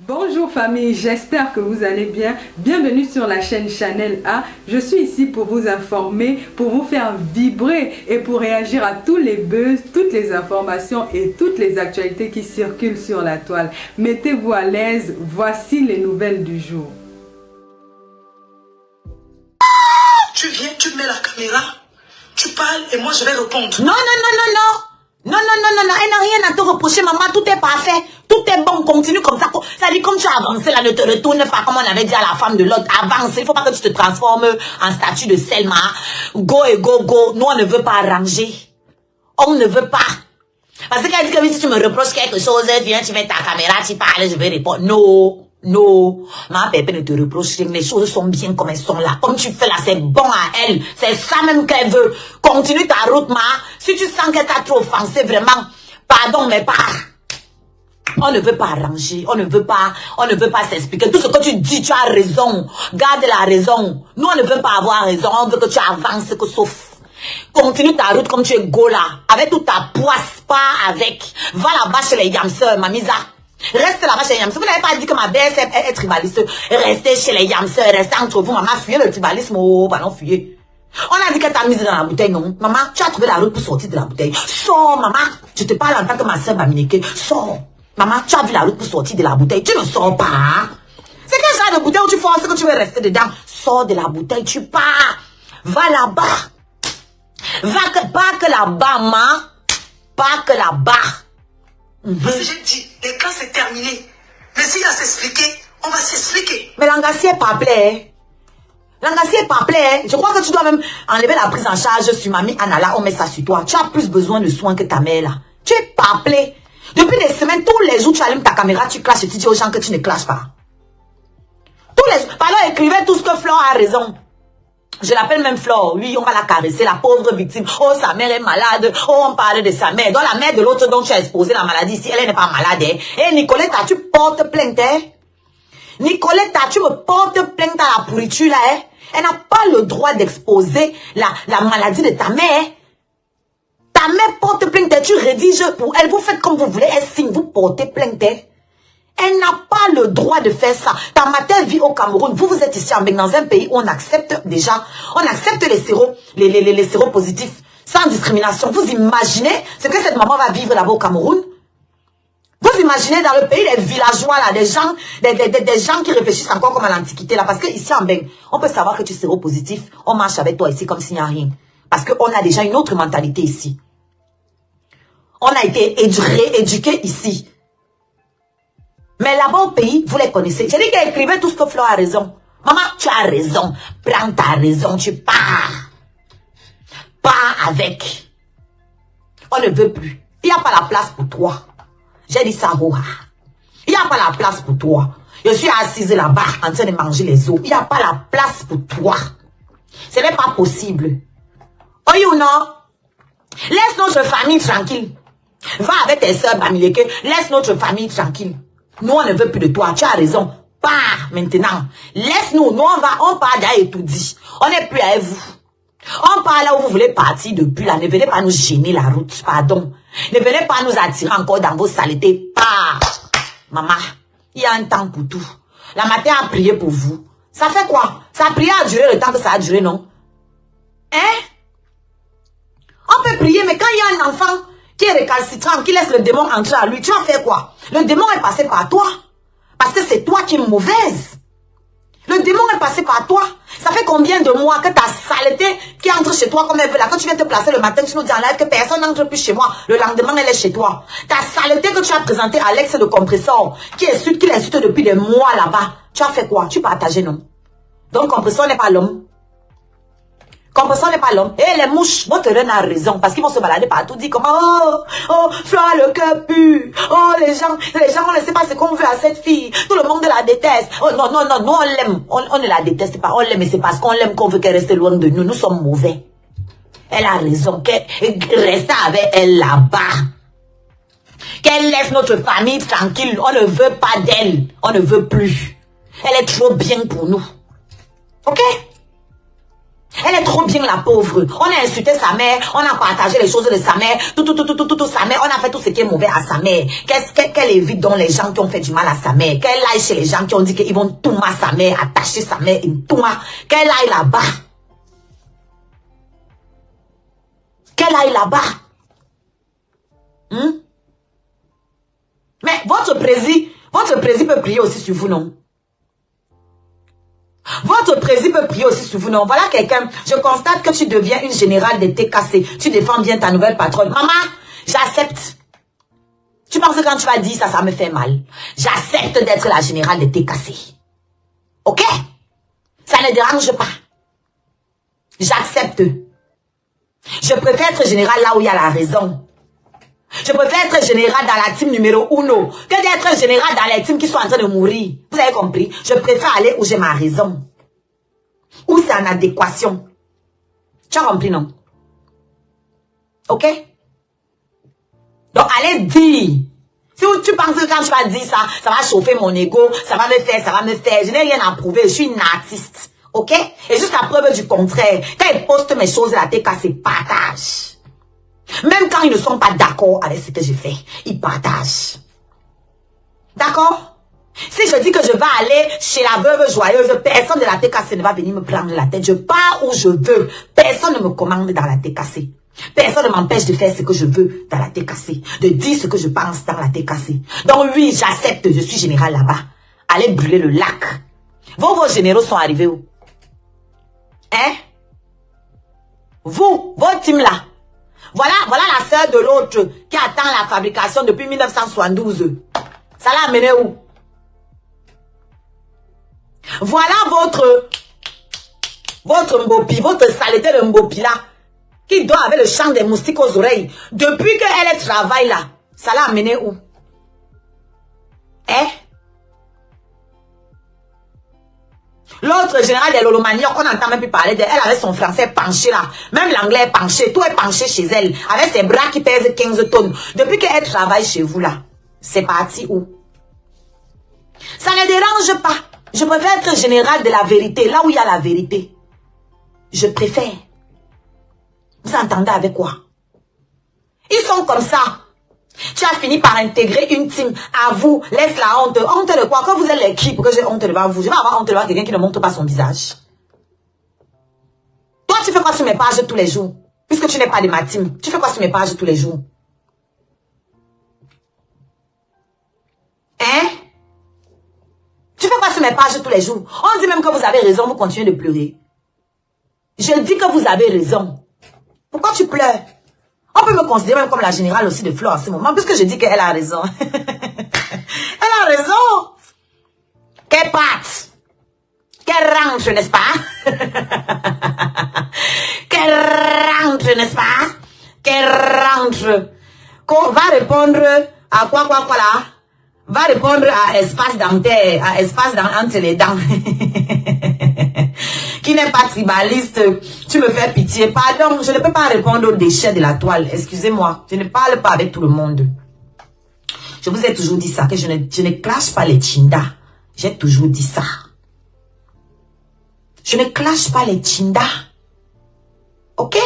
Bonjour famille, j'espère que vous allez bien. Bienvenue sur la chaîne Chanel A. Je suis ici pour vous informer, pour vous faire vibrer et pour réagir à tous les buzz, toutes les informations et toutes les actualités qui circulent sur la toile. Mettez-vous à l'aise, voici les nouvelles du jour. Tu viens, tu mets la caméra, tu parles et moi je vais répondre. Non, non, non, non, non. Non, non, non, non, non, elle n'a rien à te reprocher, maman, tout est parfait, tout est bon, continue comme ça. Ça dit, comme tu as avancé là, ne te retourne pas, comme on avait dit à la femme de l'autre, avance, il ne faut pas que tu te transformes en statue de Selma. Go et go, go, nous on ne veut pas arranger. On ne veut pas. Parce qu'elle dit que si tu me reproches quelque chose, viens, tu mets ta caméra, tu parles, je vais répondre. Non. Non, ma pépé ne te reproche rien, les choses sont bien comme elles sont là. Comme tu fais là, c'est bon à elle. C'est ça même qu'elle veut. Continue ta route, ma. Si tu sens qu'elle t'a trop offensé, vraiment, pardon, mais pas. On ne veut pas arranger, on ne veut pas s'expliquer. Tout ce que tu dis, tu as raison. Garde la raison. Nous, on ne veut pas avoir raison. On veut que tu avances, que sauf. Continue ta route comme tu es go là. Avec toute ta poisse, pas avec. Va là-bas chez les Yamseurs, Mamisa. Reste là-bas chez les Yamseurs. Vous n'avez pas dit que ma BSF est tribaliste. Restez chez les Yamseurs, restez entre vous. Maman, fuyez le tribalisme. Oh, bah non, fuyez. On a dit qu'elle t'a mise dans la bouteille, non? Maman, tu as trouvé la route pour sortir de la bouteille. Sors, maman. Je te parle en tant que ma soeur Bamileke. Sors. Maman, tu as vu la route pour sortir de la bouteille. Tu ne sors pas. C'est quel genre de bouteille où tu forces que tu veux rester dedans? Sors de la bouteille, tu pars. Va là-bas. Pas que là-bas, maman. Pas que là-bas. Parce que j'ai dit, les classes c'est terminé. Mais s'il y a à s'expliquer, on va s'expliquer. Mais Langassi est pas plaît. Langassi est pas plaît. Je crois que tu dois même enlever la prise en charge sur mamie Anala. On met ça sur toi. Tu as plus besoin de soins que ta mère là. Tu es pas plaît. Depuis des semaines, tous les jours, tu allumes ta caméra, tu clashes et tu dis aux gens que tu ne clashes pas. Tous les jours. Pardon, écrivez tout ce que Flore a raison. Je l'appelle même Flore. Oui, on va la caresser, la pauvre victime. Oh, sa mère est malade. Oh, on parle de sa mère. Donc, la mère de l'autre dont tu as exposé la maladie, si elle n'est pas malade, hein. Eh, Nicoletta, tu portes plainte, hein. Nicoletta, tu me portes plainte à la pourriture, là, hein. Elle n'a pas le droit d'exposer la maladie de ta mère. Ta mère porte plainte, tu rédiges pour elle. Vous faites comme vous voulez. Elle signe, vous portez plainte, hein. Elle n'a pas le droit de faire ça. Ta mère vit au Cameroun. Vous êtes ici dans un pays où on accepte déjà, on accepte les séropositifs sans discrimination. Vous imaginez ce que cette maman va vivre là-bas au Cameroun? Vous imaginez dans le pays des villageois là, des gens qui réfléchissent encore comme à l'Antiquité là, parce que ici en Beng, on peut savoir que tu es séropositif, on marche avec toi ici comme s'il n'y a rien. Parce qu'on a déjà une autre mentalité ici. On a été éduqués ici. Mais là-bas au pays, vous les connaissez. J'ai dit qu'elle écrivait tout ce que Flore a raison. Maman, tu as raison. Prends ta raison, tu pars. Pars avec. On ne veut plus. Il n'y a pas la place pour toi. J'ai dit ça, Roha. Il n'y a pas la place pour toi. Je suis assise là-bas en train de manger les os. Il n'y a pas la place pour toi. Ce n'est pas possible. Oh, you know. Laisse notre famille tranquille. Va avec tes soeurs, Bamileke. Laisse notre famille tranquille. Nous, on ne veut plus de toi. Tu as raison. Pars maintenant. Laisse-nous. Nous, on part d'ailleurs et tout dit. On n'est plus avec vous. On part là où vous voulez partir depuis là. Ne venez pas nous gêner la route. Pardon. Ne venez pas nous attirer encore dans vos saletés. Pars. Maman, il y a un temps pour tout. La matin a prié pour vous. Ça fait quoi? Ça a prié à durer le temps que ça a duré, non? Hein? On peut prier, mais quand il y a un enfant qui est récalcitrant, qui laisse le démon entrer à lui, tu as fait quoi? Le démon est passé par toi. Parce que c'est toi qui es mauvaise. Le démon est passé par toi. Ça fait combien de mois que ta saleté qui entre chez toi comme elle veut là, quand tu viens te placer le matin, tu nous dis en live que personne n'entre plus chez moi. Le lendemain, elle est chez toi. Ta saleté que tu as présentée à l'ex de compresseur, qui l'insulte depuis des mois là-bas. Tu as fait quoi? Tu partageais, non? Donc, compresseur n'est pas l'homme. Compresseur n'est pas l'homme. Et les mouches, votre reine a raison. Parce qu'ils vont se balader partout. Dit comment, oh, Flore a le cœur pur. Oh, les gens, on ne sait pas ce qu'on veut à cette fille. Tout le monde la déteste. Oh, non, non, non, nous, on l'aime. On ne la déteste pas. On l'aime, mais c'est parce qu'on l'aime qu'on veut qu'elle reste loin de nous. Nous sommes mauvais. Elle a raison. Qu'elle reste avec elle là-bas. Qu'elle laisse notre famille tranquille. On ne veut pas d'elle. On ne veut plus. Elle est trop bien pour nous. Ok? Elle est trop bien, la pauvre. On a insulté sa mère, on a partagé les choses de sa mère, tout sa mère, on a fait tout ce qui est mauvais à sa mère. Qu'elle évite donc les gens qui ont fait du mal à sa mère. Qu'elle aille chez les gens qui ont dit qu'ils vont tout à sa mère, attacher sa mère, qu'elle aille là-bas. Qu'elle aille là-bas. Mais votre président peut prier aussi sur vous, non? Votre président peut prier aussi sur vous, non? Voilà quelqu'un, je constate que tu deviens une générale de TKC. Tu défends bien ta nouvelle patronne. Maman, j'accepte. Tu penses que quand tu vas dire ça, ça me fait mal. J'accepte d'être la générale de TKC. Ok? Ça ne dérange pas. J'accepte. Je préfère être général là où il y a la raison. Je préfère être général dans la team numéro 1 que d'être général dans les teams qui sont en train de mourir. Vous avez compris? Je préfère aller où j'ai ma raison. Où c'est en adéquation. Tu as compris, non? Ok? Donc, allez dire. Si tu penses que quand tu vas dire ça, ça va chauffer mon ego, ça va me faire. Je n'ai rien à prouver, je suis une artiste. Ok? Et jusqu'à preuve du contraire, quand ils postent mes choses, la TK, c'est partage. Même quand ils ne sont pas d'accord avec ce que je fais, ils partagent. D'accord? Si je dis que je vais aller chez la veuve joyeuse, personne de la TKC ne va venir me prendre la tête. Je pars où je veux. Personne ne me commande dans la TKC. Personne ne m'empêche de faire ce que je veux dans la TKC. De dire ce que je pense dans la TKC. Donc oui, j'accepte, je suis général là-bas. Allez brûler le lac. Vos généraux sont arrivés où? Hein? Vous, votre team là. Voilà la sœur de l'autre qui attend la fabrication depuis 1972. Ça l'a amené où? Voilà votre Mbopi, votre saleté de Mbopi là, qui dort avec le chant des moustiques aux oreilles. Depuis qu'elle travaille là, ça l'a amené où? Hein? L'autre général des Lolomaniacs, on n'entend même plus parler d'elle. Elle avait son français penché là. Même l'anglais est penché. Tout est penché chez elle. Avec ses bras qui pèsent 15 tonnes. Depuis qu'elle travaille chez vous là, c'est parti où? Ça ne dérange pas. Je préfère être général de la vérité. Là où il y a la vérité. Je préfère. Vous entendez avec quoi? Ils sont comme ça. Tu as fini par intégrer une team. À vous, laisse la honte. Honte de quoi? Quand vous êtes l'équipe, que j'ai honte devant vous, je vais avoir honte devant quelqu'un qui ne montre pas son visage. Toi, tu fais quoi sur mes pages tous les jours? Puisque tu n'es pas de ma team. Tu fais quoi sur mes pages tous les jours? Hein? Tu fais quoi sur mes pages tous les jours? On dit même que vous avez raison, vous continuez de pleurer. Je dis que vous avez raison. Pourquoi tu pleures? On peut me considérer même comme la générale aussi de Flo en ce moment, puisque je dis qu'elle a raison. Elle a raison. Qu'elle parte. Qu'elle rentre, n'est-ce pas? Qu'elle rentre, n'est-ce pas? Qu'elle rentre. Qu'on va répondre à quoi là? Va répondre à espace dentaire, à espace entre les dents. Qui n'est pas tribaliste, tu me fais pitié. Pardon, je ne peux pas répondre aux déchets de la toile. Excusez-moi, je ne parle pas avec tout le monde. Je vous ai toujours dit ça, que je ne clash pas les chindas. J'ai toujours dit ça. Je ne clash pas les chindas. Ok?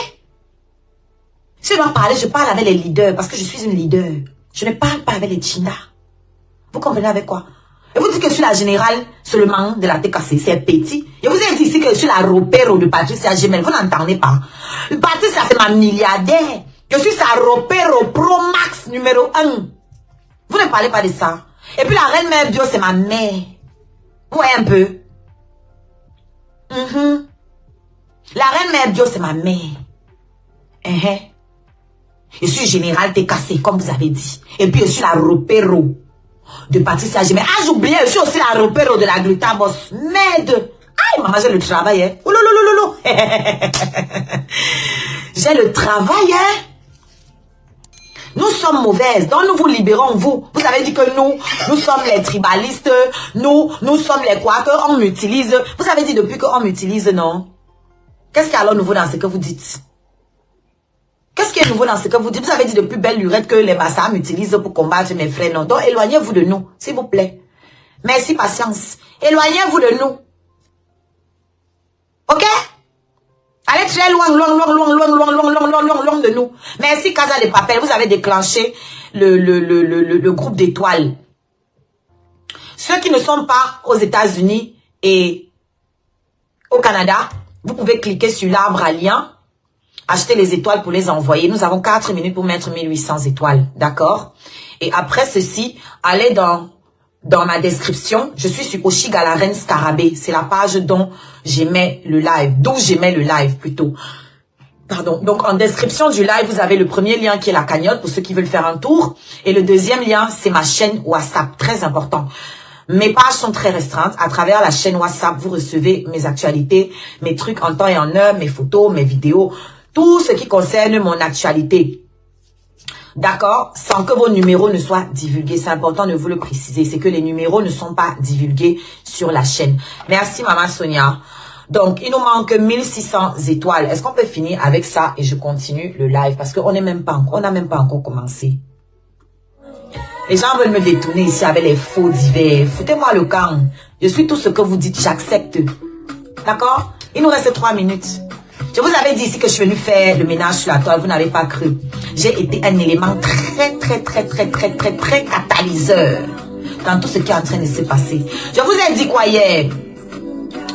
Si je dois parler, je parle avec les leaders parce que je suis une leader. Je ne parle pas avec les chindas. Vous comprenez avec quoi? Et vous dites que je suis la générale seulement de la TKC, c'est petit. Je vous ai dit ici que je suis la ropero de Patricia Gemel. Vous n'entendez pas? Patricia, c'est ma milliardaire. Je suis sa ropero Pro Max numéro 1. Vous ne parlez pas de ça. Et puis la reine mère Bio, c'est ma mère. Vous voyez un peu? La reine mère Bio, c'est ma mère. Je suis générale TKC, comme vous avez dit. Et puis je suis la ropero de Patricia Gemel. Ah, j'oubliais, je suis aussi la repère de la Glutaboss. Merde. Aïe, maman, j'ai le travail, hein. Ouloulouloulou. J'ai le travail, hein. Nous sommes mauvaises, donc nous vous libérons, vous. Vous avez dit que nous sommes les tribalistes, nous sommes les quoi, qu'on m'utilise. Vous avez dit depuis qu'on m'utilise, non? Qu'est-ce qu'il y a alors nouveau dans ce que vous dites? Qu'est-ce qui est nouveau dans ce que vous dites? Vous avez dit depuis belle lurette que les massas m'utilisent pour combattre mes frères. Non, donc éloignez-vous de nous, s'il vous plaît. Merci, patience. Éloignez-vous de nous. Ok? Allez très loin, loin de nous. Merci Casa de Papel, vous avez déclenché le groupe d'étoiles. Ceux qui ne sont pas aux États-Unis et au Canada, vous pouvez cliquer sur l'arbre à lien, acheter les étoiles pour les envoyer. Nous avons 4 minutes pour mettre 1800 étoiles, d'accord? Et après ceci, allez dans ma description. Je suis sur Oshiga la Reine Scarabée. C'est la page dont j'aimais le live, d'où j'aimais le live plutôt. Pardon. Donc, en description du live, vous avez le premier lien qui est la cagnotte pour ceux qui veulent faire un tour. Et le deuxième lien, c'est ma chaîne WhatsApp. Très important. Mes pages sont très restreintes. À travers la chaîne WhatsApp, vous recevez mes actualités, mes trucs en temps et en heure, mes photos, mes vidéos, tout ce qui concerne mon actualité. D'accord? Sans que vos numéros ne soient divulgués. C'est important de vous le préciser. C'est que les numéros ne sont pas divulgués sur la chaîne. Merci, Maman Sonia. Donc, il nous manque 1600 étoiles. Est-ce qu'on peut finir avec ça et je continue le live? Parce qu'on n'a même pas encore commencé. Les gens veulent me détourner ici avec les faux divers. Foutez-moi le camp. Je suis tout ce que vous dites, j'accepte. D'accord? Il nous reste 3 minutes. Je vous avais dit ici que je suis venue faire le ménage sur la toile. Vous n'avez pas cru. J'ai été un élément très catalyseur dans tout ce qui est en train de se passer. Je vous ai dit quoi hier?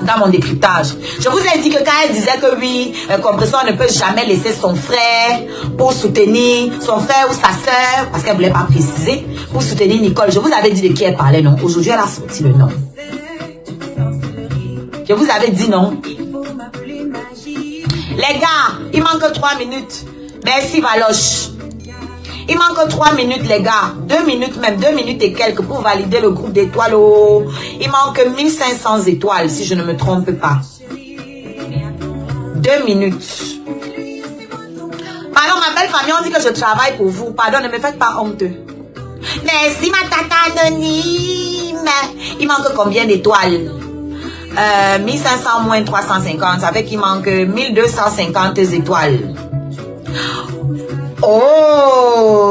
Dans mon décryptage. Je vous ai dit que quand elle disait que oui, Compressor ne peut jamais laisser son frère pour soutenir son frère ou sa soeur, parce qu'elle ne voulait pas préciser, pour soutenir Nicole. Je vous avais dit de qui elle parlait, non? Aujourd'hui, elle a sorti le nom. Je vous avais dit non. Les gars, il manque 3 minutes. Merci Valoche. Il manque 3 minutes, les gars. 2 minutes même, 2 minutes et quelques pour valider le groupe d'étoiles. Oh. Il manque 1500 étoiles, si je ne me trompe pas. 2 minutes. Pardon, ma belle famille, on dit que je travaille pour vous. Pardon, ne me faites pas honte. Merci, ma tata anonyme. Il manque combien d'étoiles? 1500 moins 350. Ça fait qu'il manque 1250 étoiles. Oh,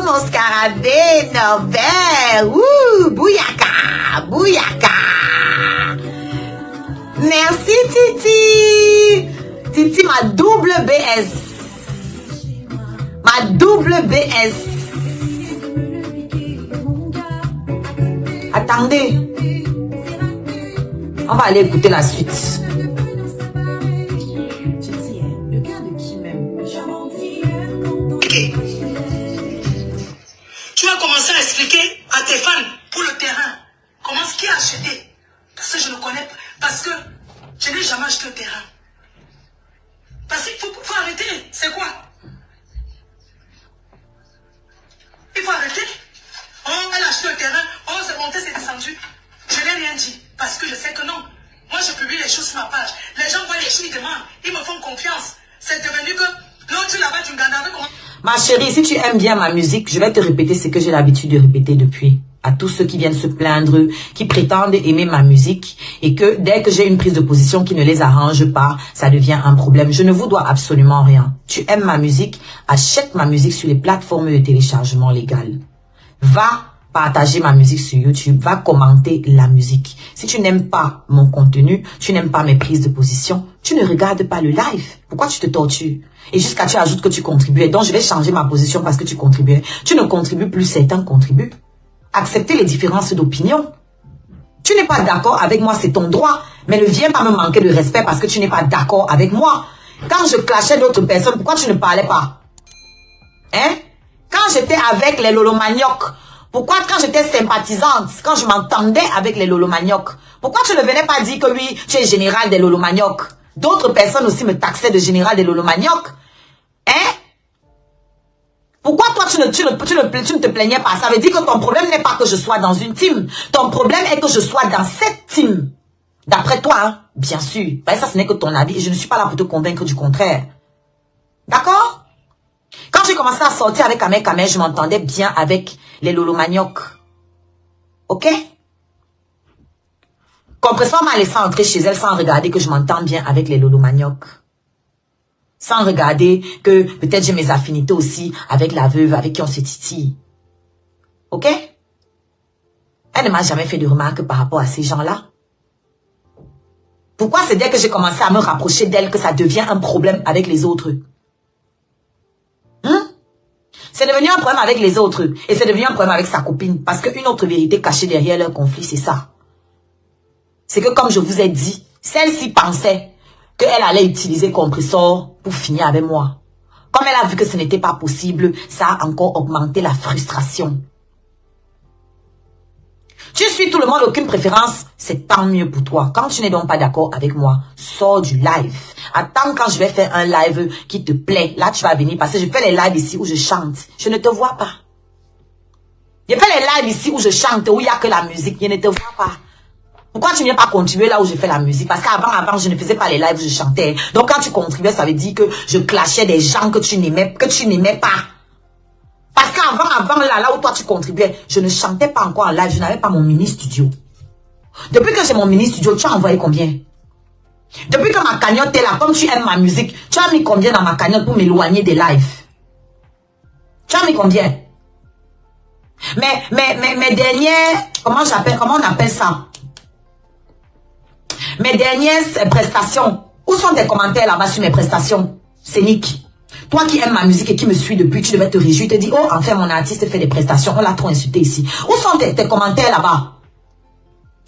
mon scarabée Norbert. Ouh, bouyaka, bouyaka. Merci Titi. Titi, ma double BS. Ma double BS. Attendez. On va aller écouter la suite. Tu vas commencer à expliquer à tes fans pour le terrain. Comment ce qui a acheté? Parce que je ne connais pas. Parce que je n'ai jamais acheté le terrain. Parce qu'il faut arrêter. C'est quoi? Il faut arrêter. Oh, elle a acheté le terrain. Oh, c'est monté, c'est descendu. Je n'ai rien dit. Parce que je sais que non. Moi, je publie les choses sur ma page. Les gens voient les choses, ils demandent. Ils me font confiance. C'est devenu que l'autre là-bas, tu me gardes comment? Ma chérie, si tu aimes bien ma musique, je vais te répéter ce que j'ai l'habitude de répéter depuis. À tous ceux qui viennent se plaindre, qui prétendent aimer ma musique et que dès que j'ai une prise de position qui ne les arrange pas, ça devient un problème. Je ne vous dois absolument rien. Tu aimes ma musique, achète ma musique sur les plateformes de téléchargement légal. Va partager ma musique sur YouTube, va commenter la musique. Si tu n'aimes pas mon contenu, tu n'aimes pas mes prises de position, tu ne regardes pas le live. Pourquoi tu te tortures? Et jusqu'à tu ajoutes que tu contribuais. Donc je vais changer ma position parce que tu contribuais. Tu ne contribues plus, certains contribuent. Accepter les différences d'opinion. Tu n'es pas d'accord avec moi, c'est ton droit. Mais ne viens pas me manquer de respect parce que tu n'es pas d'accord avec moi. Quand je clashais d'autres personnes, pourquoi tu ne parlais pas? Hein? Quand j'étais avec les lolomaniocs, pourquoi quand j'étais sympathisante, quand je m'entendais avec les lolomaniocs, pourquoi tu ne venais pas dire que oui, tu es général des lolomaniocs? D'autres personnes aussi me taxaient de général des lolomaniocs. Hein? Pourquoi toi tu ne te plaignais pas? Ça veut dire que ton problème n'est pas que je sois dans une team. Ton problème est que je sois dans cette team. D'après toi, hein? Bien sûr. Ben, ça, ce n'est que ton avis. Et je ne suis pas là pour te convaincre du contraire. D'accord? Quand j'ai commencé à sortir avec Kamel, je m'entendais bien avec les lolomaniocs. Ok? Compressor m'a laissé entrer chez elle sans regarder que je m'entends bien avec les lolomaniocs. Sans regarder que peut-être j'ai mes affinités aussi avec la veuve avec qui on se titille. Ok? Elle ne m'a jamais fait de remarques par rapport à ces gens-là. Pourquoi c'est dès que j'ai commencé à me rapprocher d'elle que ça devient un problème avec les autres? C'est devenu un problème avec les autres. Et c'est devenu un problème avec sa copine. Parce qu'une autre vérité cachée derrière leur conflit, c'est ça. C'est que comme je vous ai dit, celle-ci pensait qu'elle allait utiliser compresseur pour finir avec moi. Comme elle a vu que ce n'était pas possible, ça a encore augmenté la frustration. Tu suis tout le monde, aucune préférence, c'est tant mieux pour toi. Quand tu n'es donc pas d'accord avec moi, sors du live. Attends quand je vais faire un live qui te plaît. Là, tu vas venir parce que je fais les lives ici où je chante. Je ne te vois pas. Je fais les lives ici où je chante, où il n'y a que la musique. Je ne te vois pas. Pourquoi tu ne viens pas contribuer là où je fais la musique? Parce qu'avant, je ne faisais pas les lives où je chantais. Donc quand tu contribuais, ça veut dire que je clashais des gens que tu n'aimais pas. Parce qu'avant, là où toi tu contribuais, je ne chantais pas encore en live, je n'avais pas mon mini studio. Depuis que j'ai mon mini studio, tu as envoyé combien? Depuis que ma cagnotte est là, comme tu aimes ma musique, tu as mis combien dans ma cagnotte pour m'éloigner des lives? Tu as mis combien? Mes dernières, comment on appelle ça? Mes dernières prestations. Où sont tes commentaires là-bas sur mes prestations? C'est Nick. Toi qui aimes ma musique et qui me suis depuis, tu devais te réjouir, te dire, oh, enfin mon artiste fait des prestations, on l'a trop insulté ici. Où sont tes commentaires là-bas?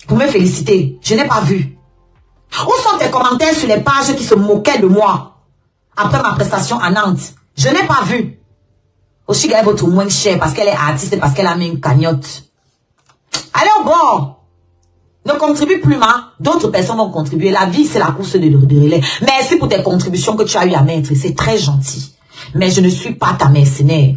Pour me féliciter, je n'ai pas vu. Où sont tes commentaires sur les pages qui se moquaient de moi après ma prestation à Nantes? Je n'ai pas vu. Oshiga est votre moins cher parce qu'elle est artiste et parce qu'elle a mis une cagnotte. Allez au bord. Ne contribue plus, d'autres personnes vont contribuer. La vie, c'est la course de relais. Merci pour tes contributions que tu as eu à mettre. C'est très gentil. Mais je ne suis pas ta mercenaire.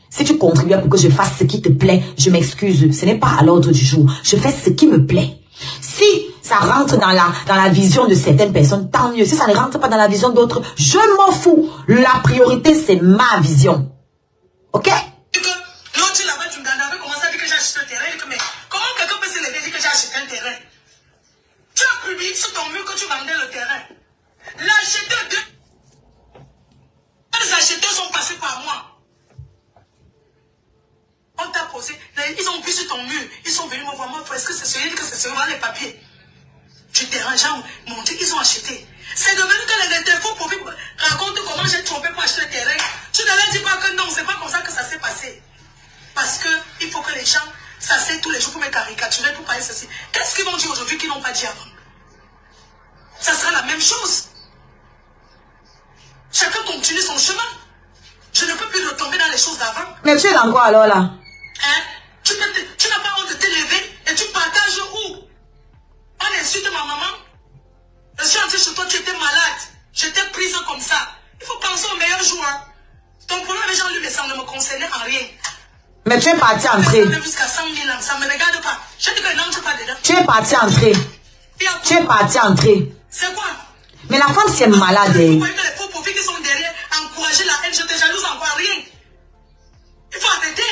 Si tu contribues pour que je fasse ce qui te plaît, je m'excuse. Ce n'est pas à l'ordre du jour. Je fais ce qui me plaît. Si ça rentre dans la vision de certaines personnes, tant mieux. Si ça ne rentre pas dans la vision d'autres, je m'en fous. La priorité, c'est ma vision. Ok? L'autre là-bas, tu m'avais commencé à dire que j'ai acheté un terrain. Mais comment quelqu'un peut se lever et dire que j'ai acheté un terrain? Tu as publié sur ton mur que tu vendais le terrain. L'acheteur les acheteurs sont passés par moi. On t'a posé, ils ont vu sur ton mur, ils sont venus me voir, moi, est-ce que c'est celui que c'est celui les papiers du terrain, j'ai monté, ils ont acheté. C'est devenu que les défauts profils racontent comment j'ai trompé pour acheter le terrain. Tu ne leur dis pas que non, c'est pas comme ça que ça s'est passé. Parce que il faut que les gens s'asseyent tous les jours pour me caricaturer, pour parler ceci. Qu'est-ce qu'ils vont dire aujourd'hui qu'ils n'ont pas dit avant? Ça sera la même chose. Chacun continue son chemin. Je ne peux plus retomber dans les choses d'avant. Mais tu es dans quoi alors là? Hein? Tu n'as pas honte de te lever et tu partages où? On insulte ma maman. Je suis entrée chez toi, tu étais malade. J'étais prise comme ça. Il faut penser au meilleur jour. Hein? Ton problème avec Jean-Luc, mais ça ne me concernait en rien. Mais tu es parti entrer. Jusqu'à 100 000 ans, ça ne me regarde pas. Je dis que n'entre pas dedans. Tu es parti entrer. Tu es parti entrer. C'est quoi? Mais la femme, c'est malade. Vous voyez que les faux profils qui sont derrière encourager la haine, je te jalouse encore rien. Il faut arrêter.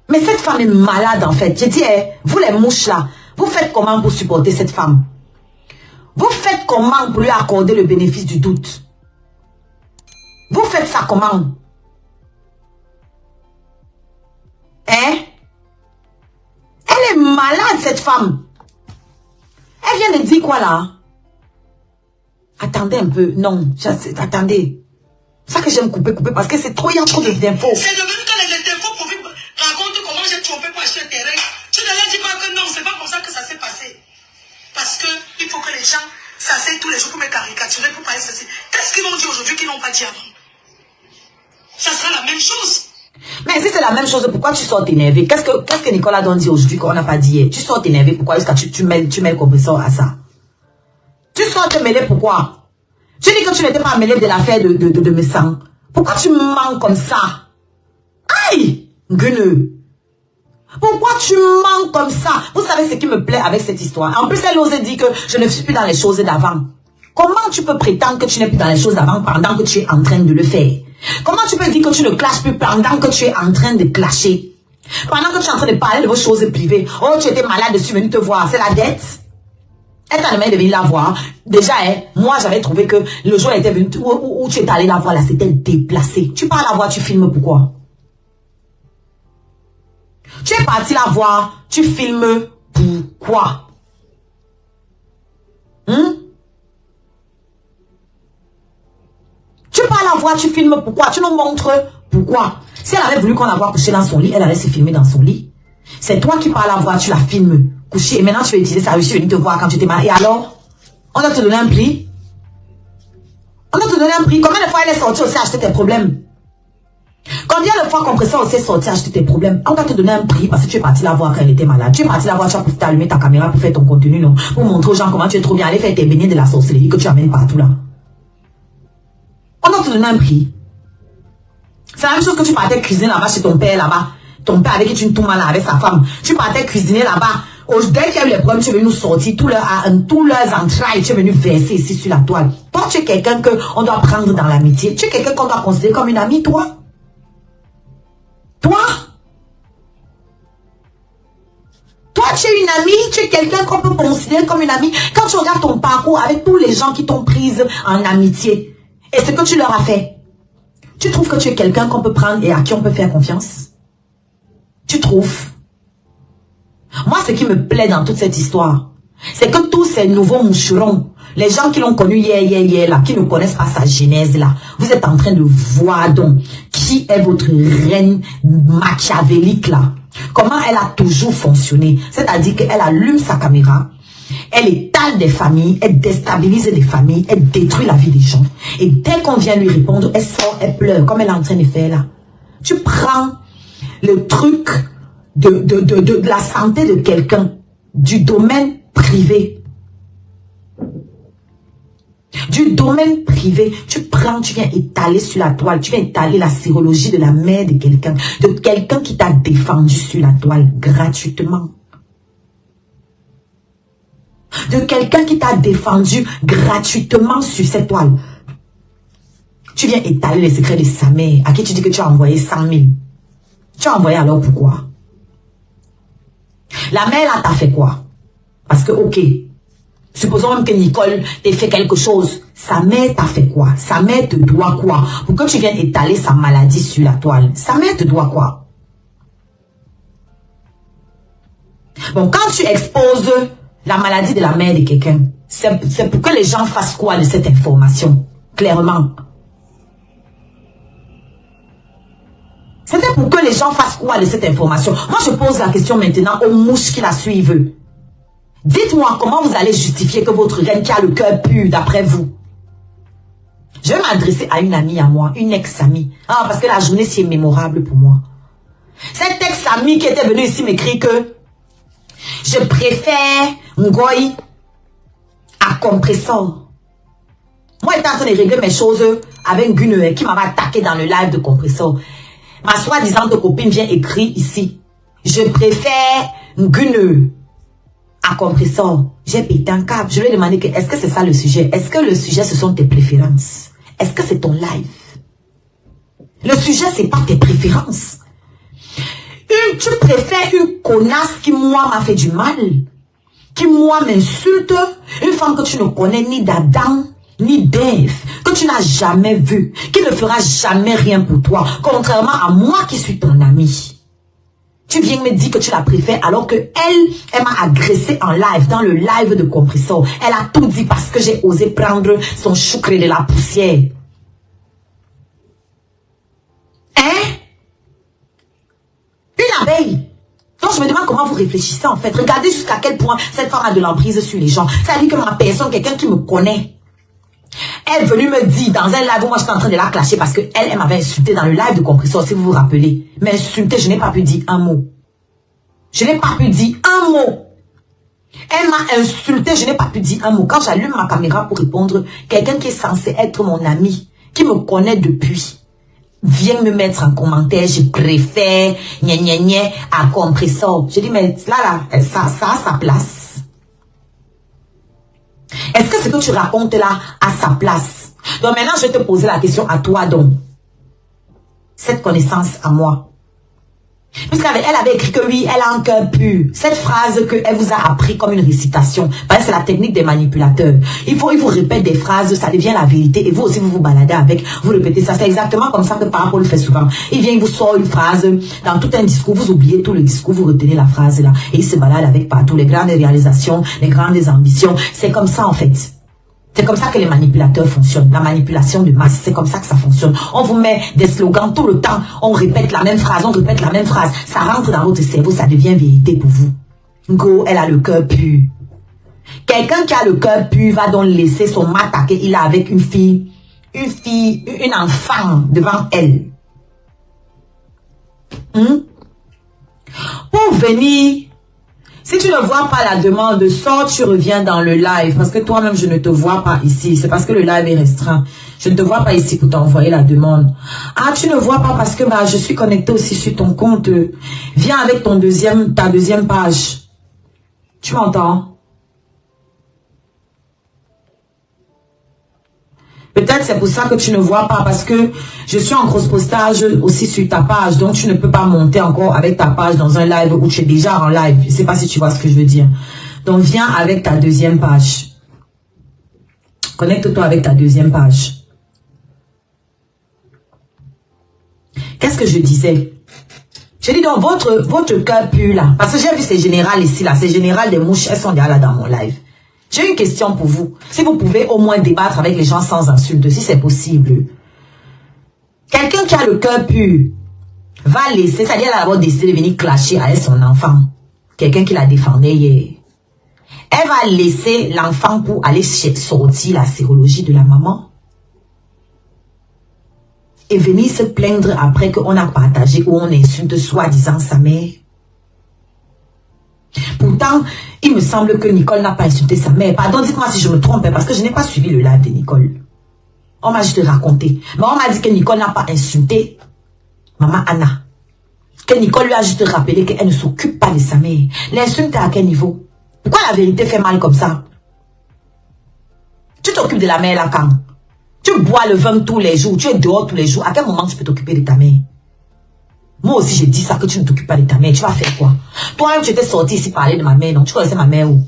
Mais cette femme est malade en fait. Je dis, vous les mouches là, vous faites comment pour supporter cette femme? Vous faites comment pour lui accorder le bénéfice du doute? Vous faites ça comment? Hein? Elle est malade cette femme. Elle vient de dire quoi là? Attendez un peu. Non, attendez. C'est ça que j'aime couper parce que c'est trop, il y a trop d'infos. C'est devenu que les infos pour raconter comment j'ai trompé pour acheter le terrain. Tu ne leur dis pas que non, c'est pas comme ça que ça s'est passé. Parce que il faut que les gens s'asseyent tous les jours pour me caricaturer, pour parler ceci. Qu'est-ce qu'ils vont dire aujourd'hui qu'ils n'ont pas dit avant? Ça sera la même chose. Mais si c'est la même chose, pourquoi tu sors t'énerver? Qu'est-ce que Nicolas Don dit aujourd'hui qu'on n'a pas dit hier? Tu sors t'énerver, pourquoi est-ce que tu mets le compresseur à ça? Tu sors te mêler, pourquoi? Tu dis que tu n'étais pas mêlé de l'affaire de mes sangs. Pourquoi tu mens comme ça? Aïe! Gueuleux! Pourquoi tu mens comme ça? Vous savez ce qui me plaît avec cette histoire. En plus, elle osait dire que je ne suis plus dans les choses d'avant. Comment tu peux prétendre que tu n'es plus dans les choses d'avant pendant que tu es en train de le faire? Comment tu peux dire que tu ne clashes plus pendant que tu es en train de clasher? Pendant que tu es en train de parler de vos choses privées. Oh, tu étais malade, je suis venu te voir. C'est la dette. Elle t'a demandé de venir la voir. Déjà, moi, j'avais trouvé que le jour où elle était venue, où tu étais allé la voir, là, c'était déplacé. Tu pars la voir, tu filmes pourquoi? Tu es parti la voir, tu filmes pourquoi? Tu parles à voix, tu filmes, pourquoi? Tu nous montres pourquoi? Si elle avait voulu qu'on la voit coucher dans son lit, elle allait se filmer dans son lit. C'est toi qui parles à voix, tu la filmes coucher. Et maintenant, tu veux utiliser ça, je suis venue te voir quand tu t'es mariée. Et alors? On doit te donner un prix? On doit te donner un prix. Combien de fois elle est sortie aussi acheter tes problèmes? Combien de fois Compressor aussi est sorti acheter tes problèmes? On doit te donner un prix parce que tu es parti la voir quand elle était malade. Tu es parti la voir, tu as pour t'allumer ta caméra pour faire ton contenu, non? Pour montrer aux gens comment tu es trop bien. Aller faire tes beignets de la sorcellerie que tu amènes partout là. On doit te donner un prix. C'est la même chose que tu partais cuisiner là-bas chez ton père là-bas. Ton père avec qui tu tombes mal avec sa femme. Tu partais cuisiner là-bas. Dès qu'il y a eu les problèmes, tu es venu nous sortir tous leurs entrailles. Tu es venu verser ici sur la toile. Toi, tu es quelqu'un qu'on doit prendre dans l'amitié. Tu es quelqu'un qu'on doit considérer comme une amie, toi. Toi, tu es une amie, tu es quelqu'un qu'on peut considérer comme une amie. Quand tu regardes ton parcours avec tous les gens qui t'ont prise en amitié et ce que tu leur as fait, tu trouves que tu es quelqu'un qu'on peut prendre et à qui on peut faire confiance? Tu trouves? Moi, ce qui me plaît dans toute cette histoire, c'est que tous ces nouveaux moucherons, les gens qui l'ont connu hier, là, qui ne connaissent pas sa genèse, là, vous êtes en train de voir donc qui est votre reine machiavélique, là. Comment elle a toujours fonctionné. C'est-à-dire qu'elle allume sa caméra, elle étale des familles, elle déstabilise des familles, elle détruit la vie des gens. Et dès qu'on vient lui répondre, elle sort, elle pleure, comme elle est en train de faire là. Tu prends le truc de la santé de quelqu'un, du domaine privé. Du domaine privé, tu prends, tu viens étaler sur la toile, tu viens étaler la sérologie de la mère de quelqu'un qui t'a défendu sur la toile gratuitement. De quelqu'un qui t'a défendu gratuitement sur cette toile. Tu viens étaler les secrets de sa mère, à qui tu dis que tu as envoyé 100 000. Tu as envoyé alors pourquoi? La mère là t'a fait quoi? Parce que ok, supposons même que Nicole t'ait fait quelque chose. Sa mère t'a fait quoi? Sa mère te doit quoi? Pour que tu viennes étaler sa maladie sur la toile. Sa mère te doit quoi? Bon, quand tu exposes la maladie de la mère de quelqu'un, c'est pour que les gens fassent quoi de cette information? Clairement. C'était pour que les gens fassent quoi de cette information? Moi, je pose la question maintenant aux mouches qui la suivent. Dites-moi comment vous allez justifier que votre reine qui a le cœur pur, d'après vous. Je vais m'adresser à une amie à moi, une ex-amie. Ah, parce que la journée, c'est mémorable pour moi. Cette ex-amie qui était venue ici m'écrire que je préfère Ngoï à Compressor. Moi, j'étais en train de régler mes choses avec Gune qui m'avait attaqué dans le live de Compressor. Ma soi-disant copine vient écrire ici. Je préfère Gune à Compressor. J'ai pété un câble. Je lui ai demandé que est-ce que c'est ça le sujet? Est-ce que le sujet ce sont tes préférences? Est-ce que c'est ton live? Le sujet c'est pas tes préférences. Tu préfères une connasse qui moi m'a fait du mal, qui moi m'insulte, une femme que tu ne connais ni d'Adam ni d'Ève, que tu n'as jamais vue, qui ne fera jamais rien pour toi, contrairement à moi qui suis ton ami. Tu viens me dire que tu la préfères alors que elle m'a agressé en live, dans le live de Compressor. Elle a tout dit parce que j'ai osé prendre son choucre de la poussière. Hein? Une abeille. Donc je me demande comment vous réfléchissez en fait. Regardez jusqu'à quel point cette femme a de l'emprise sur les gens. C'est-à-dire que ma personne, quelqu'un qui me connaît, elle est venue me dire dans un live où moi j'étais en train de la clasher parce qu'elle m'avait insulté dans le live de Compressor, si vous vous rappelez. Mais insulté, je n'ai pas pu dire un mot. Je n'ai pas pu dire un mot. Elle m'a insulté, je n'ai pas pu dire un mot. Quand j'allume ma caméra pour répondre, quelqu'un qui est censé être mon ami, qui me connaît depuis, vient me mettre en commentaire, je préfère gna gna gna à Compressor. Je dis, mais là, ça a sa place. Est-ce que ce que tu racontes là a sa place? Donc maintenant, je vais te poser la question à toi donc. Cette connaissance à moi. Puisqu'elle avait écrit que oui, elle a un cœur pur. Cette phrase qu'elle vous a appris comme une récitation. C'est la technique des manipulateurs. Il vous répète des phrases, ça devient la vérité. Et vous aussi, vous vous baladez avec, vous répétez ça. C'est exactement comme ça que Parapole le fait souvent. Il vient, il vous sort une phrase dans tout un discours. Vous oubliez tout le discours, vous retenez la phrase là. Et il se balade avec partout. Les grandes réalisations, les grandes ambitions. C'est comme ça en fait. C'est comme ça que les manipulateurs fonctionnent. La manipulation de masse, c'est comme ça que ça fonctionne. On vous met des slogans tout le temps. On répète la même phrase, on répète la même phrase. Ça rentre dans votre cerveau, ça devient vérité pour vous. Go, elle a le cœur pur. Quelqu'un qui a le cœur pur va donc laisser son m'attaquer. Il est avec une fille, une enfant devant elle. Pour venir... Si tu ne vois pas la demande, sors, tu reviens dans le live. Parce que toi-même, je ne te vois pas ici. C'est parce que le live est restreint. Je ne te vois pas ici pour t'envoyer la demande. Ah, tu ne vois pas parce que je suis connecté aussi sur ton compte. Viens avec ta deuxième page. Tu m'entends? Peut-être c'est pour ça que tu ne vois pas, parce que je suis en grosse postage aussi sur ta page, donc tu ne peux pas monter encore avec ta page dans un live où tu es déjà en live. Je ne sais pas si tu vois ce que je veux dire. Donc viens avec ta deuxième page. Connecte-toi avec ta deuxième page. Qu'est-ce que je disais? Je dis donc votre cœur pur là, parce que j'ai vu ces générales ici là, ces générales des mouches, elles sont déjà là dans mon live. J'ai une question pour vous. Si vous pouvez au moins débattre avec les gens sans insulte, si c'est possible. Quelqu'un qui a le cœur pur va laisser, c'est-à-dire elle a d'abord décidé de venir clasher avec son enfant. Quelqu'un qui la défendait hier. Elle va laisser l'enfant pour aller sortir la sérologie de la maman. Et venir se plaindre après qu'on a partagé ou on insulte soi-disant sa mère. Pourtant, il me semble que Nicole n'a pas insulté sa mère. Pardon, dites-moi si je me trompe, parce que je n'ai pas suivi le live de Nicole. On m'a juste raconté. Mais on m'a dit que Nicole n'a pas insulté maman Anna. Que Nicole lui a juste rappelé qu'elle ne s'occupe pas de sa mère. L'insulte est à quel niveau? Pourquoi la vérité fait mal comme ça? Tu t'occupes de la mère là quand? Tu bois le vin tous les jours, tu es dehors tous les jours. À quel moment tu peux t'occuper de ta mère? Moi aussi, j'ai dit ça, que tu ne t'occupes pas de ta mère. Tu vas faire quoi? Toi-même, tu étais sorti ici parler de ma mère, non? Tu connaissais ma mère où?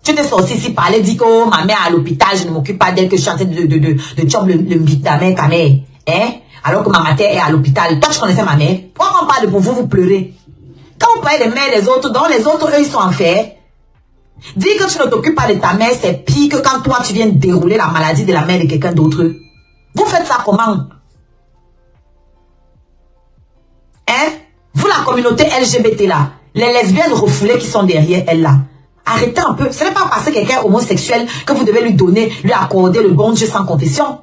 Tu étais sorti ici parler, dire que oh, ma mère à l'hôpital, je ne m'occupe pas d'elle, que je suis en train de job le bit ta mère, ta mère. Hein? Alors que ma mère est à l'hôpital. Toi, tu connaissais ma mère? Pourquoi on parle pour vous, vous pleurez? Quand vous parlez des mères des autres, donc les autres, eux, ils sont en fait. Dire que tu ne t'occupes pas de ta mère, c'est pire que quand toi, tu viens dérouler la maladie de la mère de quelqu'un d'autre. Vous faites ça comment? Hein? Vous, la communauté LGBT là, les lesbiennes refoulées qui sont derrière elle là, arrêtez un peu. Ce n'est pas parce que quelqu'un est homosexuel que vous devez lui accorder le bon Dieu sans confession.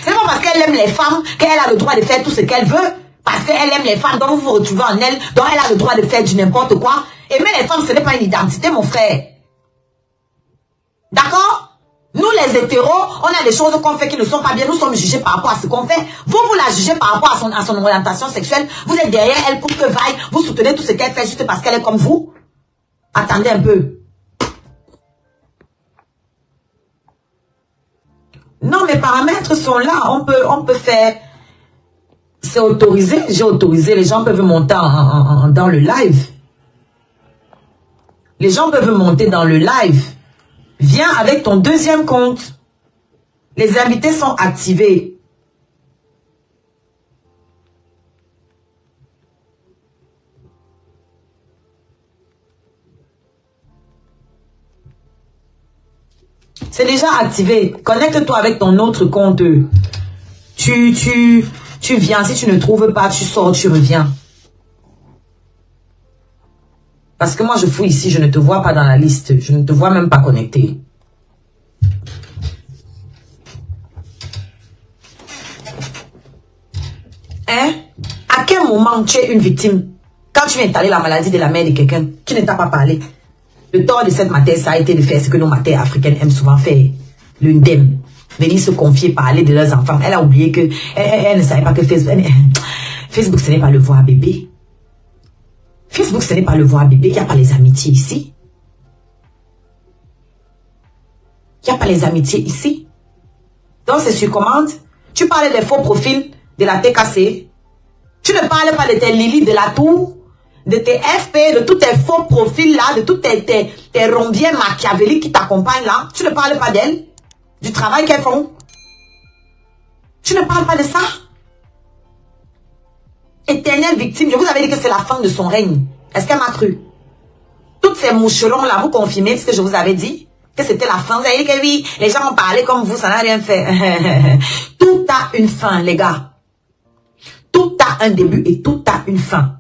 Ce n'est pas parce qu'elle aime les femmes qu'elle a le droit de faire tout ce qu'elle veut. Parce qu'elle aime les femmes, donc vous vous retrouvez en elle, donc elle a le droit de faire du n'importe quoi. Aimer les femmes, ce n'est pas une identité, mon frère. D'accord? Nous, les hétéros, on a des choses qu'on fait qui ne sont pas bien. Nous sommes jugés par rapport à ce qu'on fait. Vous, vous la jugez par rapport à son orientation sexuelle. Vous êtes derrière elle pour que vaille. Vous soutenez tout ce qu'elle fait juste parce qu'elle est comme vous. Attendez un peu. Non, mes paramètres sont là. On peut faire... C'est autorisé. J'ai autorisé. Les gens peuvent monter dans le live. Les gens peuvent monter dans le live. Viens avec ton deuxième compte. Les invités sont activés. C'est déjà activé. Connecte-toi avec ton autre compte. Tu viens. Si tu ne trouves pas, tu sors, tu reviens. Parce que moi, je fouille ici, je ne te vois pas dans la liste. Je ne te vois même pas connecté. Hein? À quel moment tu es une victime? Quand tu viens étaler la maladie de la mère de quelqu'un, qui ne t'a pas parlé. Le tort de cette matière, ça a été de faire ce que nos matières africaines aiment souvent faire. Le ndem. Venir se confier, parler de leurs enfants. Elle a oublié que... Elle ne savait pas que Facebook, ce n'est pas le voir bébé. Facebook, ce n'est pas le voir bébé. Il n'y a pas les amitiés ici. Il n'y a pas les amitiés ici. Donc, c'est sur commande. Tu parlais des faux profils de la TKC. Tu ne parles pas de tes Lily de la tour, de tes FP, de tous tes faux profils là, de tous tes rombiers machiavéliques qui t'accompagnent là. Tu ne parles pas d'elles, du travail qu'elles font. Tu ne parles pas de ça. Éternelle victime, je vous avais dit que c'est la fin de son règne. Est-ce qu'elle m'a cru? Toutes ces mouchelons là, vous confirmez ce que je vous avais dit? Que c'était la fin. Vous avez dit que oui, les gens ont parlé comme vous, ça n'a rien fait. Tout a une fin, les gars. Tout a un début et tout a une fin.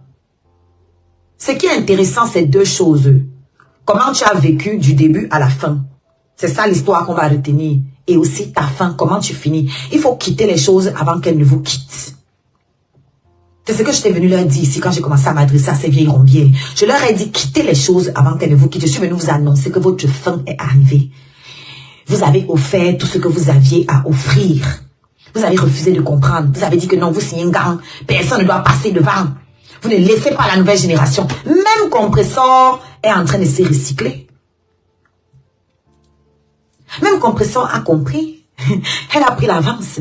Ce qui est intéressant, c'est deux choses. Comment tu as vécu du début à la fin. C'est ça l'histoire qu'on va retenir. Et aussi ta fin, comment tu finis. Il faut quitter les choses avant qu'elles ne vous quittent. C'est ce que je t'ai venu leur dire ici quand j'ai commencé à m'adresser à ces vieilles rombières. Je leur ai dit, quittez les choses avant qu'elles ne vous quittent. Je suis venu vous annoncer que votre fin est arrivée. Vous avez offert tout ce que vous aviez à offrir. Vous avez refusé de comprendre. Vous avez dit que non, vous signez un gang. Personne ne doit passer devant. Vous ne laissez pas la nouvelle génération. Même Compressor est en train de se recycler. Même Compressor a compris. Elle a pris l'avance.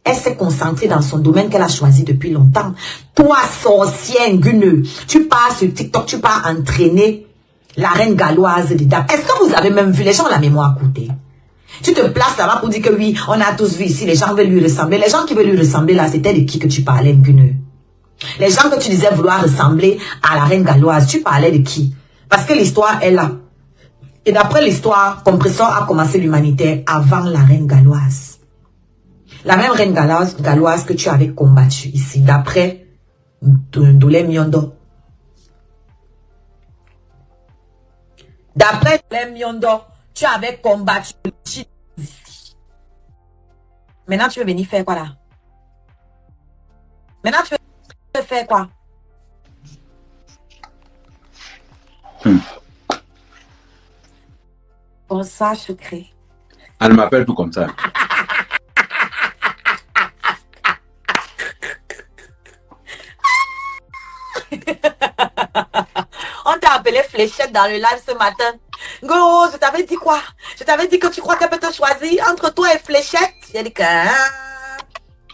Elle s'est concentrée dans son domaine qu'elle a choisi depuis longtemps. Toi, sorcière gueneux, tu pars sur TikTok, tu pars entraîner la reine galloise des dames. Est-ce que vous avez même vu, les gens ont la mémoire courtée. Tu te places là-bas pour dire que oui, on a tous vu ici, les gens veulent lui ressembler. Les gens qui veulent lui ressembler là, c'était de qui que tu parlais, gueneux? Les gens que tu disais vouloir ressembler à la reine galloise, tu parlais de qui? Parce que l'histoire est là. Et d'après l'histoire, Compressor a commencé l'humanitaire avant la reine galloise. La même reine galloise que tu avais combattue ici, d'après Ndolé Miondo. D'après Ndolé Miondo, tu avais combattu ici. Maintenant, tu veux venir faire quoi là? Maintenant, tu veux faire quoi? Bonsoir, secret. Elle m'appelle tout comme ça. On t'a appelé fléchette dans le live ce matin. Go, je t'avais dit quoi? Je t'avais dit que tu crois qu'elle peut te choisir entre toi et fléchette. J'ai dit que...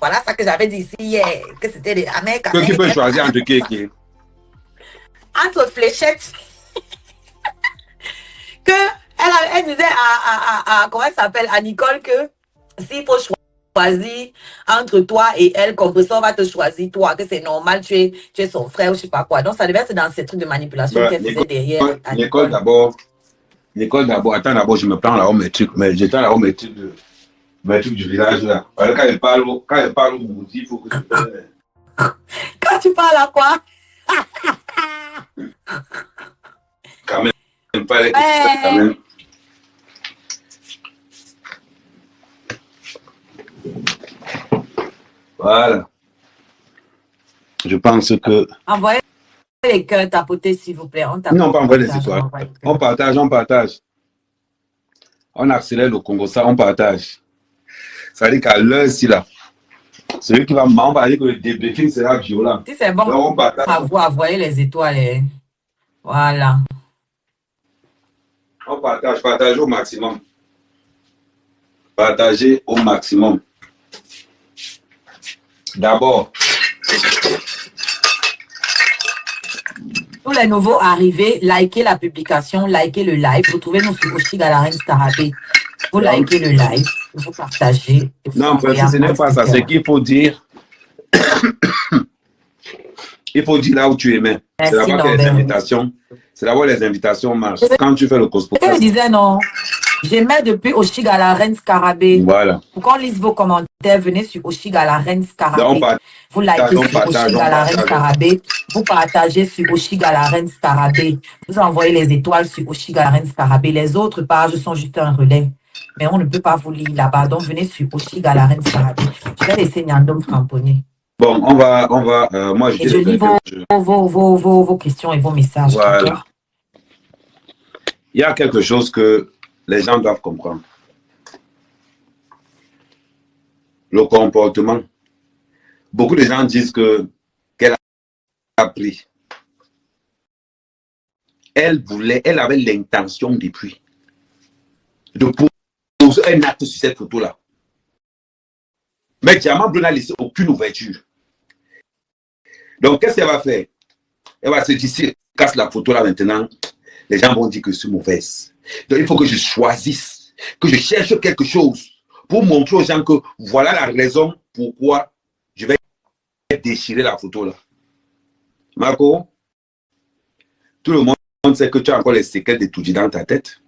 voilà ça que j'avais dit ici hier. Que c'était des mecs. Que qui peut choisir entre qui? Entre fléchette. Que elle disait à comment elle s'appelle? À Nicole que s'il faut choisir entre toi et elle, Compressor va te choisir toi, que c'est normal, tu es son frère ou je sais pas quoi. Donc ça devait être dans ces trucs de manipulation qu'elle faisait derrière. Nicole d'abord, attends d'abord, je me prends là-haut mes trucs, mais j'étais là-haut mes trucs du village là. Quand elle parle au bout, il faut que tu Quand tu parles à quoi? Quand même, pas quand même. Voilà. Je pense que... Envoyez les cœurs tapotés, s'il vous plaît. Non, pas envoyer les étoiles. On partage. On accélère le Congo, ça, on partage. Ça veut dire qu'à l'heure, ici, là, celui qui va m'en parler que le débriefing sera violent. Si c'est bon, on partage. À vous, envoyez les étoiles. Hein. Voilà. On partage au maximum. Partagez au maximum. D'abord, pour les nouveaux arrivés, likez la publication, likez le live. Vous trouvez-nous sur Oshi Galarène Scarabée. Vous likez le live, vous partagez. Non, parce que ce n'est pas ça. C'est qu'il faut dire. Il faut dire là où tu aimais. C'est d'abord que les invitations. C'est d'abord les invitations marchent. Quand tu fais le cospo. Je disais non. J'aimais depuis Oshi Galarène Scarabée. Voilà. Pour qu'on lise vos commentaires, venez sur Oshi Galarène Scarabée. Vous likez sur Oshi Galarène Scarabée. Vous partagez sur Oshi Galarène Scarabée. Vous envoyez les étoiles sur Oshi Galarène Scarabée. Les autres pages sont juste un relais. Mais on ne peut pas vous lire là-bas. Donc venez sur Oshi Galarène Scarabée. Je vais laisser Nyandom cramponner. Bon, on va, moi je lis vos questions et vos messages. Voilà. Il y a quelque chose que les gens doivent comprendre. Le comportement. Beaucoup de gens disent qu'elle a pris. Elle avait l'intention depuis de poser un acte sur cette photo-là. Mais Diamant Bleu n'a laissé aucune ouverture. Donc, qu'est-ce qu'elle va faire? Elle va se dire, si elle casse la photo là maintenant, les gens vont dire que je suis mauvaise. Donc, il faut que je choisisse, que je cherche quelque chose pour montrer aux gens que voilà la raison pourquoi je vais déchirer la photo là. Marco, tout le monde sait que tu as encore les séquelles de Tuji dans ta tête.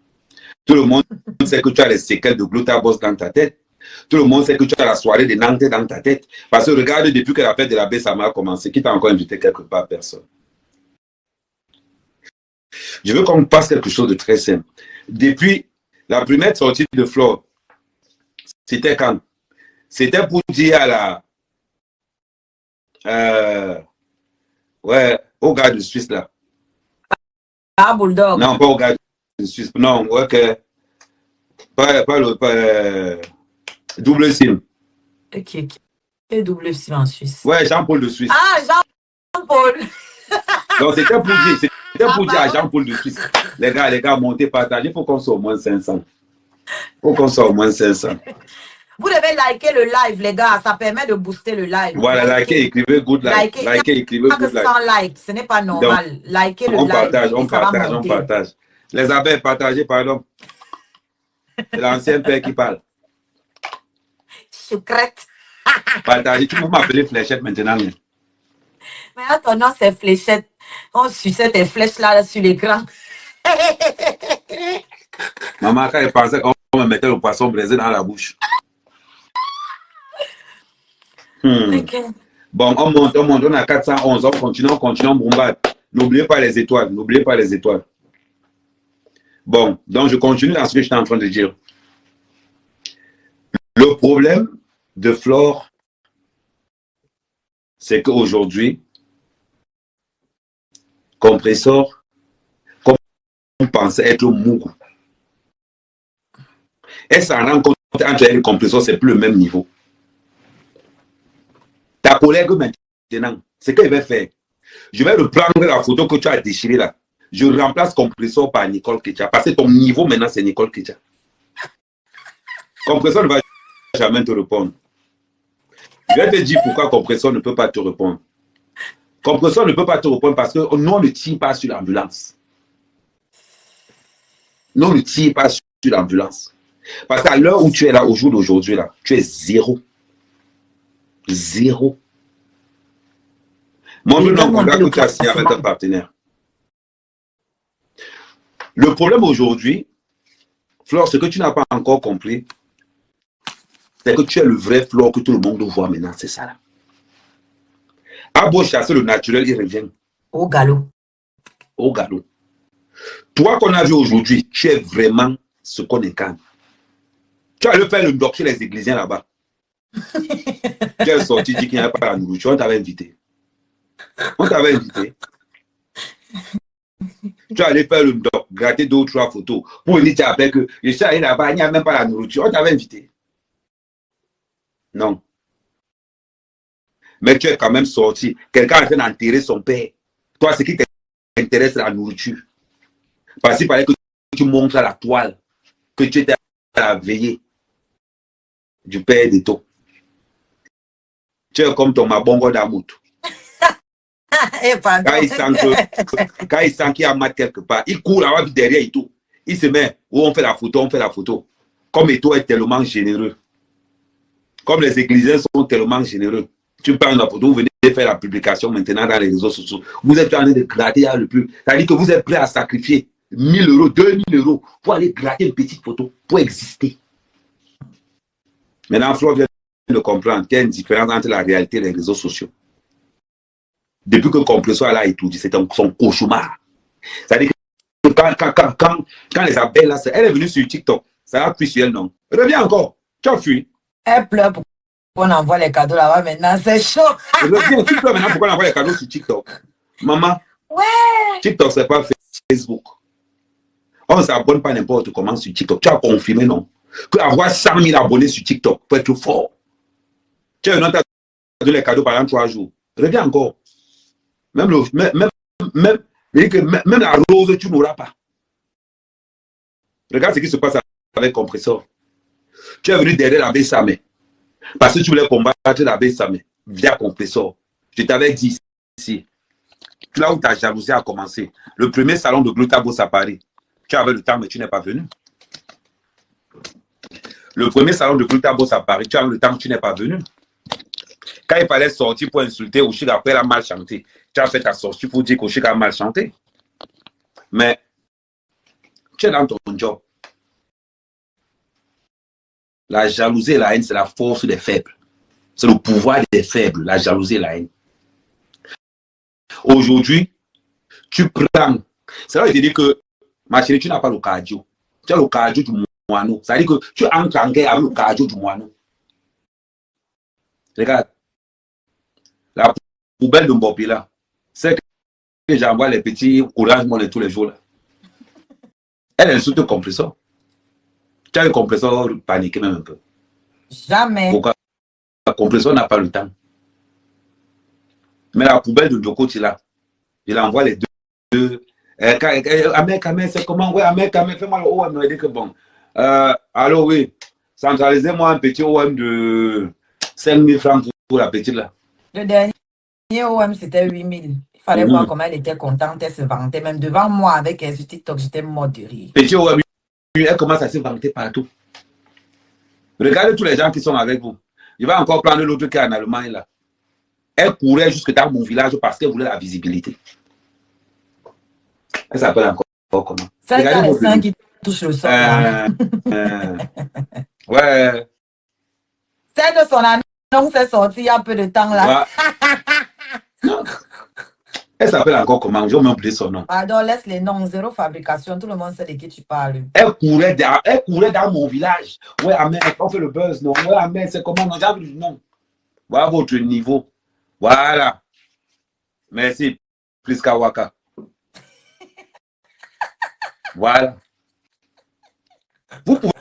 Tout le monde sait que tu as les séquelles de Glutaboss dans ta tête. Tout le monde sait que tu as la soirée de Nantes dans ta tête. Parce que regarde, depuis que la fête de la Bessama a commencé, qui t'a encore invité quelque part? Personne. Je veux qu'on passe quelque chose de très simple. Depuis la première sortie de Flore, c'était quand? C'était pour dire à la... ouais, au gars de Suisse là. Ah, Bulldog. Non, pas au gars de Suisse. Non, ouais, que... Pas double sim. Qui est double sim en Suisse? Ouais, Jean-Paul de Suisse. Ah, Jean-Paul. Donc, c'était pour dire à Jean-Paul de Suisse. Les gars, montez, partagez. Il faut qu'on soit au moins 500. Il faut qu'on soit au moins 500. Vous devez liker le live, les gars. Ça permet de booster le live. Voilà, likez, écrivez good like. Likez, écrivez good like. 100 likes, ce n'est pas normal. Donc, likez le live. On partage. Les abeilles, partagez, pardon. C'est l'ancien père qui parle. Choucrette. Partagez. Tu peux m'appeler Fléchette maintenant. Mais là, ton nom, c'est Fléchette. On suçait tes flèches là sur l'écran. Maman, quand elle pensait qu'on me mettait le poisson braisé dans la bouche. Okay. Bon, on monte, on a 411, on continue, on bombarde. N'oubliez pas les étoiles, n'oubliez pas les étoiles. Bon, donc je continue dans ce que j'étais en train de dire. Le problème de Flore, c'est qu'aujourd'hui, Compressor, comme on pensait être Mougou, elle s'en rend compte entre elle et Compressor, c'est plus le même niveau. Ta collègue maintenant, ce qu'elle va faire, je vais reprendre la photo que tu as déchirée là. Je remplace Compressor par Nicole Ketia. Parce que ton niveau maintenant, c'est Nicole Ketia. Compressor ne va jamais te répondre. Je vais te dire pourquoi Compressor ne peut pas te répondre. Compressor ne peut pas te répondre parce que nous, on ne tire pas sur l'ambulance. Nous, on ne tire pas sur l'ambulance. Parce qu'à l'heure où tu es là, au jour d'aujourd'hui, là, tu es zéro. Zéro. Montre-nous un contrat que tu as signé avec un partenaire. Le problème aujourd'hui, Flore, ce que tu n'as pas encore compris, c'est que tu es le vrai Flore que tout le monde voit maintenant. C'est ça là. À beau chasser le naturel, il revient. Au galop. Au galop. Toi qu'on a vu aujourd'hui, tu es vraiment ce qu'on incarne. Tu as le faire le doc chez les églisiens là-bas. Tu es sorti, dit qu'il n'y avait pas la nourriture, on t'avait invité. On t'avait invité. Tu es allé faire le doc, gratter 2 ou 3 photos pour venir t'appeler que je suis allé là-bas, il n'y a même pas la nourriture, on t'avait invité. Non. Mais tu es quand même sorti. Quelqu'un a fait d'enterrer son père. Toi, ce qui t'intéresse, c'est la nourriture. Parce qu'il fallait que tu montres à la toile que tu étais à la veillée du père d'Eto. Tu es comme ton mabongo d'amout. Quand il sent qu'il y a mat quelque part, il court là-bas derrière et tout. Il se met où on fait la photo, Comme Eto est tellement généreux. Comme les églisiens sont tellement généreux. Tu prends la photo, vous venez faire la publication maintenant dans les réseaux sociaux. Vous êtes en train de gratter le plus. C'est-à-dire que vous êtes prêt à sacrifier 1 000 euros, 2 000 euros pour aller gratter une petite photo, pour exister. Maintenant, Flore vient de comprendre qu'il y a une différence entre la réalité et les réseaux sociaux. Depuis que Compressor là et tout, c'est son cauchemar. C'est-à-dire que quand les abeilles là, elle est venue sur TikTok, ça a pris sur elle, non? Reviens encore, tu as fui. Elle pleure pour qu'on envoie les cadeaux là-bas maintenant, c'est chaud. Reviens, tu pleures maintenant pour qu'on envoie les cadeaux sur TikTok. Maman, ouais. TikTok, c'est pas Facebook. On ne s'abonne pas n'importe comment sur TikTok. Tu as confirmé, non? Que avoir 100 000 abonnés sur TikTok pour être fort. Tu as une autre donné les cadeaux pendant 3 jours. Reviens encore. Même la rose, tu n'auras pas. Regarde ce qui se passe avec Compressor. Tu es venu derrière la Bessamé. Parce que tu voulais combattre la Bessamé via Compressor. Je t'avais dit, ici, là où ta jalousie a commencé, le premier salon de Glutabos à Paris, tu avais le temps, mais tu n'es pas venu. Le premier salon de Glutabos à Paris, tu avais le temps, tu n'es pas venu. Quand il fallait sortir pour insulter Oshik, après elle a mal chanté. Tu as fait ta sortie pour dire qu'Oshik a mal chanté. Mais tu es dans ton job. La jalousie et la haine, c'est la force des faibles. C'est le pouvoir des faibles, la jalousie et la haine. Aujourd'hui, tu prends. C'est là que je te dis que, ma chérie, tu n'as pas le cardio. Tu as le cardio du moineau. Ça veut dire que tu entres en guerre avec le cardio du moineau. Regarde. La poubelle de Mbopi là, c'est que j'envoie les petits Orange Money tous les jours là. Elle insulte le compresseur. Tu as le compresseur paniqué même un peu. Jamais. Pourquoi? Le compresseur n'a pas le temps. Mais la poubelle de Djokoti là, il envoie les deux. Amek, c'est comment? Ouais, Amek, fais-moi le OM. Il dit que bon. Alors oui, centralisez-moi un petit OM de 5 000 francs pour la petite là. Le dernier OM, c'était 8 000. Il fallait voir comment elle était contente, elle se vantait. Même devant moi, avec sur TikTok, j'étais mort de rire. Petit OM, elle commence à se vanter partout. Regardez tous les gens qui sont avec vous. Je vais encore prendre l'autre qui est en Allemagne là. Elle courait jusque dans mon village parce qu'elle voulait la visibilité. Elle s'appelle encore comment? C'est le sein qui touche le sol. Ouais. C'est que son annonce est sortie il y a peu de temps là. Ouais. Elle s'appelle encore comment? J'ai même oublié son nom. Pardon, laisse les noms. Zéro fabrication. Tout le monde sait de qui tu parles. Elle courait dans mon village. Ouais, Amen, on fait le buzz, non? Ouais, Amen, c'est comment? Non, j'ai envie de dire non. Voilà votre niveau. Voilà. Merci. Plus Kawaka. Voilà. Vous pouvez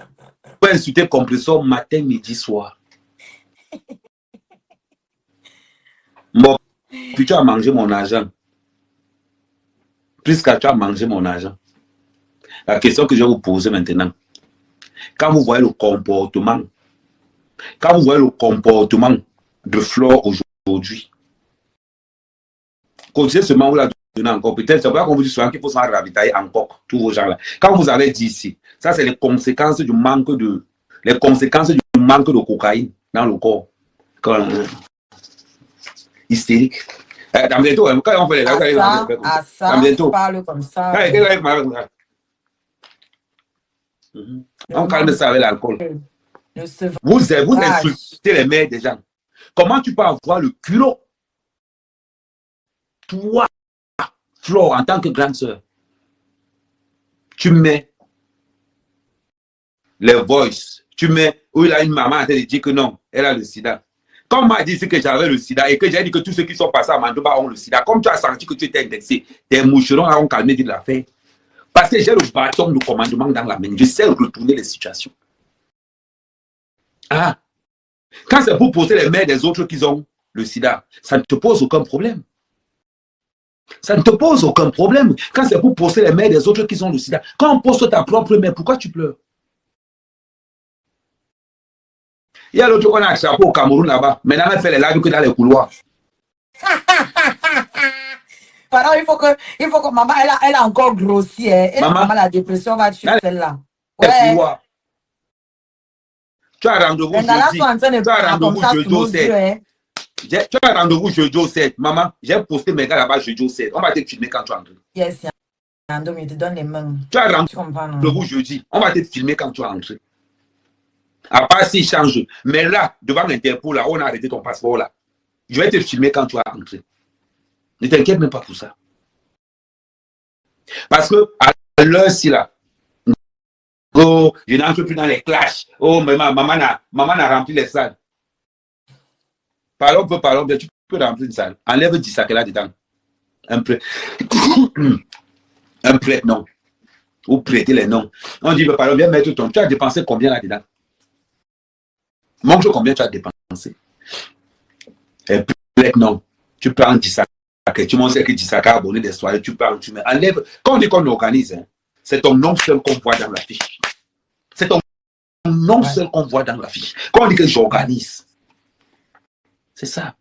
insulter compresseur matin, midi, soir. Bon, puis tu as mangé mon argent. Plus que tu as mangé mon argent. La question que je vais vous poser maintenant. Quand vous voyez le comportement de Flore aujourd'hui, continuez seulement vous la donner encore. Peut-être, c'est pas qu'on vous dit souvent qu'il faut se ravitailler encore, tous vos gens-là. Quand vous avez dit ici, ça c'est les conséquences du manque de cocaïne dans le corps. Hystérique. Dans bientôt, quand on fait les on parle comme ça. On calme ça avec l'alcool. Vous insultez les mères des gens. Comment tu peux avoir le culot? Toi, Flore, en tant que grande sœur, tu mets les voices, tu mets où il a une maman qui dit que non, elle a le sida. Quand on m'a dit que j'avais le sida et que j'ai dit que tous ceux qui sont passés à Mandoba ont le sida, comme tu as senti que tu étais indexé, tes moucherons ont calmé de l'affaire. Parce que j'ai le bâton de commandement dans la main. Je sais retourner les situations. Ah, quand c'est pour poser les mères des autres qui ont le sida, ça ne te pose aucun problème. Ça ne te pose aucun problème. Quand c'est pour poser les mères des autres qui ont le sida, quand on pose ta propre mère, pourquoi tu pleures? Il y a l'autre qu'on a attrapé au Cameroun là-bas. Maintenant, elle fait les lives que dans les couloirs. Pardon, il faut que maman, elle a encore grossi. Et maman, la dépression va tuer celle-là. Ouais. Tu as rendez-vous jeudi. Tu as rendez-vous jeudi au 7. Tu as rendez-vous jeudi au 7. Maman, j'ai posté mes gars là-bas jeudi au 7. On va te filmer quand tu entres. Yes, Yandom, il te donne les mains. Tu as rendez-vous jeudi. On va te filmer quand tu entres. À part s'il change. Mais là, devant l'Interpol, là, on a arrêté ton passeport là. Je vais te filmer quand tu vas entrer. Ne t'inquiète même pas pour ça. Parce que à l'heure-ci là, oh, je n'entre plus dans les clashs. Oh, maman a rempli les salles. Parlons, bien, tu peux remplir une salle. Enlève 10 sacs là-dedans. Un prêt. Un prêt, non. Ou prêter les noms. On dit, pardon, viens mettre ton. Tu as dépensé combien là-dedans? Montre combien tu as dépensé. Un prêt, non. Tu prends 10 sacs. Tu montres que 10 sacs à abonner des soirées. Tu prends, tu mets. Enlève. Quand on dit qu'on organise, hein, c'est ton nom seul qu'on voit dans la fiche. C'est ton nom seul qu'on voit dans la fiche. Quand on dit que j'organise, c'est ça.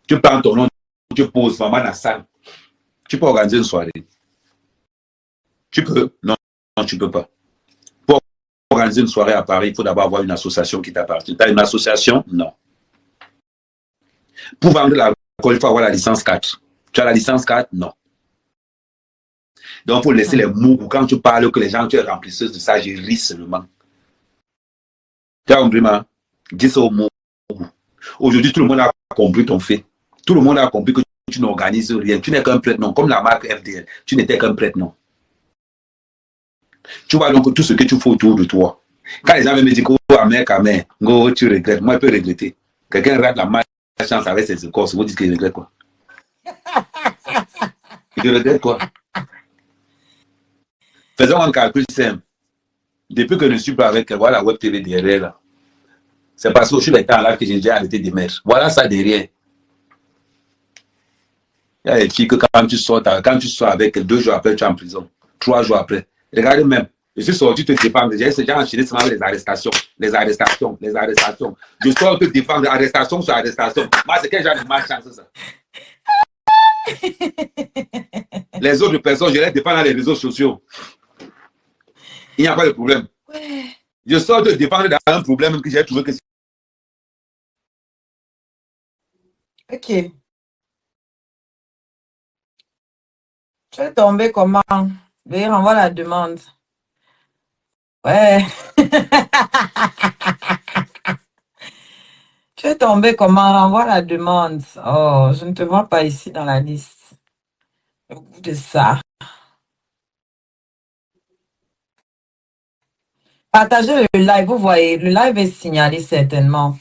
Tu prends ton nom tu poses maman dans la salle. Tu peux organiser une soirée. Tu peux? Non, non, tu peux pas. Pour organiser une soirée à Paris, il faut d'abord avoir une association qui t'appartient. Tu as une association? Non. Pour vendre l'alcool, il faut avoir la licence 4. Tu as la licence 4? Non. Donc, il faut laisser les mots quand tu parles que les gens, tu es remplisseuse de ça, je ris seulement. Tu as compris, ma? Dis ça au mot. Aujourd'hui, tout le monde a compris ton fait. Tout le monde a compris que tu n'organises rien. Tu n'es qu'un prête-nom. Comme la marque FDL, tu n'étais qu'un prête-nom. Tu vois donc tout ce que tu fais autour de toi. Quand les gens me disent, oh, amère, tu regrettes. Moi, je peux regretter. Quelqu'un rate la malchance avec ses écorces. Vous dites qu'il regrette quoi? Il regrette quoi? Faisons un calcul simple. Depuis que je ne suis pas avec voilà, Web TV derrière là. C'est parce que je suis les temps là que j'ai déjà arrêté de mettre. Voilà ça derrière. Il y a des filles que quand tu sors avec elles, 2 jours après, tu es en prison. 3 jours après. Regardez même. Je suis sorti te défendre. J'ai déjà enchaîné seulement les arrestations. Les arrestations. Les arrestations. Je sors te défendre. Arrestation sur arrestation. Moi, c'est quel genre de malchance ça? Les autres personnes, je les défends dans les réseaux sociaux. Il n'y a pas de problème. Ouais. Je sors de défendre dans un problème que j'ai trouvé que c'est. Ok. Tu es tombé comment? Veuillez renvoyer la demande. Ouais. Tu es tombé comment? Renvoie la demande. Oh, je ne te vois pas ici dans la liste. Au bout de ça. Partagez le live, vous voyez, le live est signalé certainement.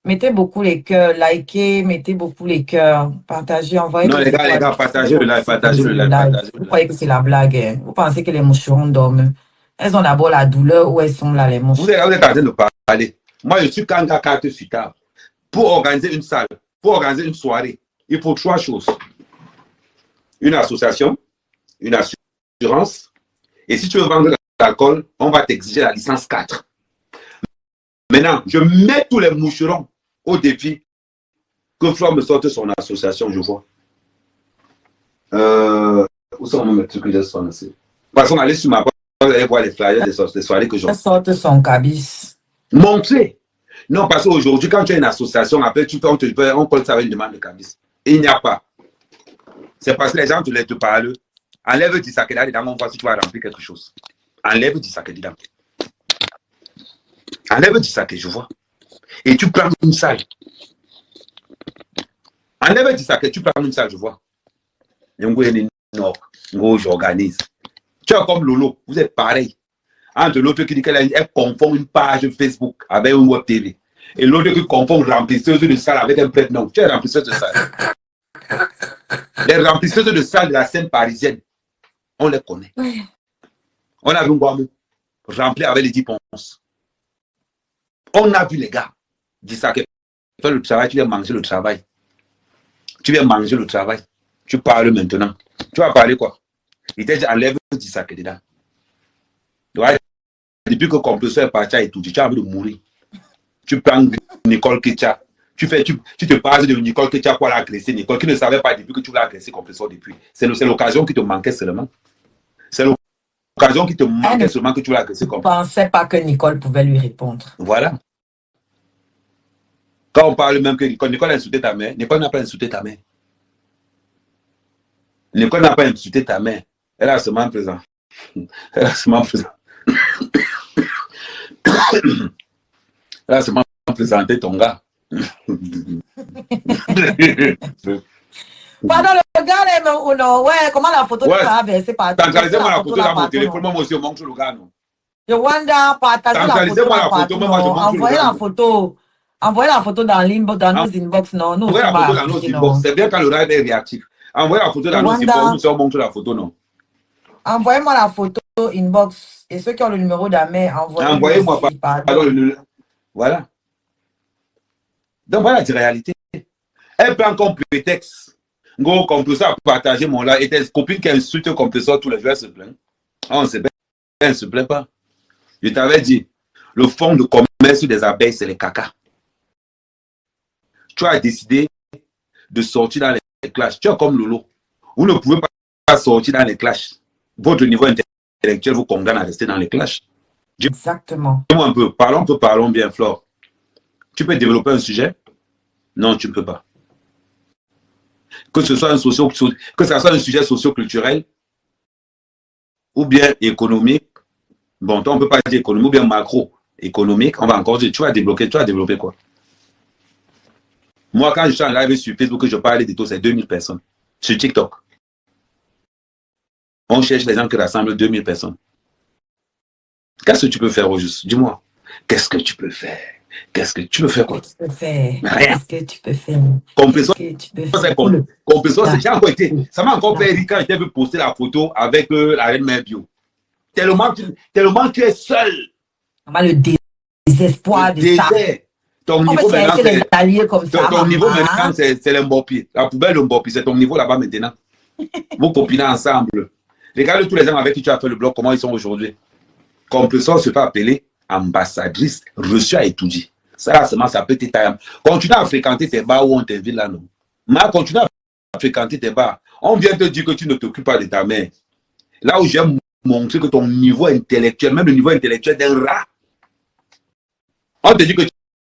Mettez beaucoup les cœurs, likez, mettez beaucoup les cœurs, partagez, envoyez. Non, les gars, partagez le live, partagez le live. Vous croyez que c'est la blague, hein? Vous pensez que les moucherons dorment? Elles ont d'abord la douleur ou elles sont là, les mouches? Vous êtes en train de parler. Moi, je suis Kanga carte sur table. Pour organiser une salle, pour organiser une soirée, il faut 3 choses. Une association, une assurance, et si tu veux vendre l'alcool, on va t'exiger la licence 4. Maintenant, je mets tous les moucherons au défi que Flore me sorte son association, je vois. Où sont mes trucs que j'ai sortis? Parce qu'on allait sur ma page, vous allez voir les flyers des soirées que j'en. Sorte son cabis. Montrer. Non, parce qu'aujourd'hui, quand tu as une association, après, on colle ça avec une demande de cabis. Et il n'y a pas. C'est parce que les gens te parlent. Enlève du sac dedans, on voit si tu vas remplir quelque chose. Enlève du sac dedans. Enlève du sac, je vois. Et tu prends une salle. Enlève du sac, tu prends une salle, je vois. J'organise. Tu es comme Lolo, vous êtes pareil. Entre l'autre qui dit qu'elle confond une page Facebook avec une web TV. Et l'autre qui confond remplisseuse de salle avec un prête-nom. Tu es remplisseuse de salle. Les remplisseuses de salle de la scène parisienne, on les connaît. On a vu un Guamou rempli avec les 10 ponces. On a vu les gars. Dis ça que fais le travail, tu viens manger le travail. Tu viens manger le travail. Tu parles maintenant. Tu vas parler quoi? Il t'a dit enlève du sac dedans. Ouais. Depuis que le compresseur est parti et tout, tu as envie de mourir. Tu prends Nicole Ketcha. Tu te bases de Nicole Ketcha pour l'agresser. Nicole qui ne savait pas depuis que tu l'as agressé compresseur depuis. C'est l'occasion qui te manquait seulement. C'est l'occasion qui te manquait seulement que tu l'as agressé compresseur. Je ne pensais pas que Nicole pouvait lui répondre. Voilà. Quand on parle même que Nicole a insulté ta mère, Nicole n'a pas insulté ta mère. Nicole n'a pas insulté ta mère. Elle a seulement présent. Elle a seulement présent. Elle a seulement présenté ton gars. Pardon, le gars, non, ouais, comment la photo ouais. versé par Centralisez-moi la photo dans mon téléphone, moi aussi, je montre le gars, non. Yowanda, partagez la photo. Envoyez la photo. Envoyez la photo dans l'inbox, dans nos inbox, non. Envoyez la photo dans nos inbox. C'est bien quand le live est réactif. Envoyez la photo dans nos inbox, nous montre la photo, non. Envoyez-moi la photo inbox. Et ceux qui ont le numéro d'Amé, envoyez-moi pas. Voilà. Donc voilà la réalité. Elle prend comme prétexte. Go, compresseur a partagé mon live. Et tes copines qui insultent le compresseur tous les jours, elles se plaignent. On se plaint. Elle ne se plaint pas. Je t'avais dit, le fonds de commerce des abeilles, c'est les caca. Tu as décidé de sortir dans clashs. Tu es comme Lolo. Vous ne pouvez pas sortir dans les clashs. Votre niveau intellectuel vous condamne à rester dans les clashs. Exactement. Dis-moi un peu, parlons bien, Flore. Tu peux développer un sujet? Non, tu ne peux pas. Que ce soit un sujet socio-culturel ou bien économique. Bon, toi, on ne peut pas dire économique ou bien macro-économique. On va encore dire, tu vas développer quoi? Moi, quand je suis en live sur Facebook, je parle de tout, c'est 2000 personnes. Sur TikTok. On cherche les gens qui rassemblent 2000 personnes. Qu'est-ce que tu peux faire au juste? Dis-moi. Qu'est-ce que tu peux faire? Qu'est-ce que tu peux faire quoi? Rien. Qu'est-ce que tu peux faire? Compression, c'est j'ai encore été. Ça m'a encore fait rire quand j'étais vu poster la photo avec la reine mère bio. Tellement tu es seul. Le désespoir de ça. Ton niveau maintenant, c'est l'Mbopi. La poubelle de Mbopi, c'est ton niveau là-bas maintenant. Vous copinez ensemble. Regarde tous les gens avec qui tu as fait le blog, comment ils sont aujourd'hui. Compression se fait appeler ambassadrice reçue à étudier. Ça, là, seulement, ça peut être. Continue à fréquenter tes bars où on t'invite là, non. Mais continue à fréquenter tes bars. On vient te dire que tu ne t'occupes pas de ta mère. Là où j'aime montrer que ton niveau intellectuel, même le niveau intellectuel d'un rat, on te dit que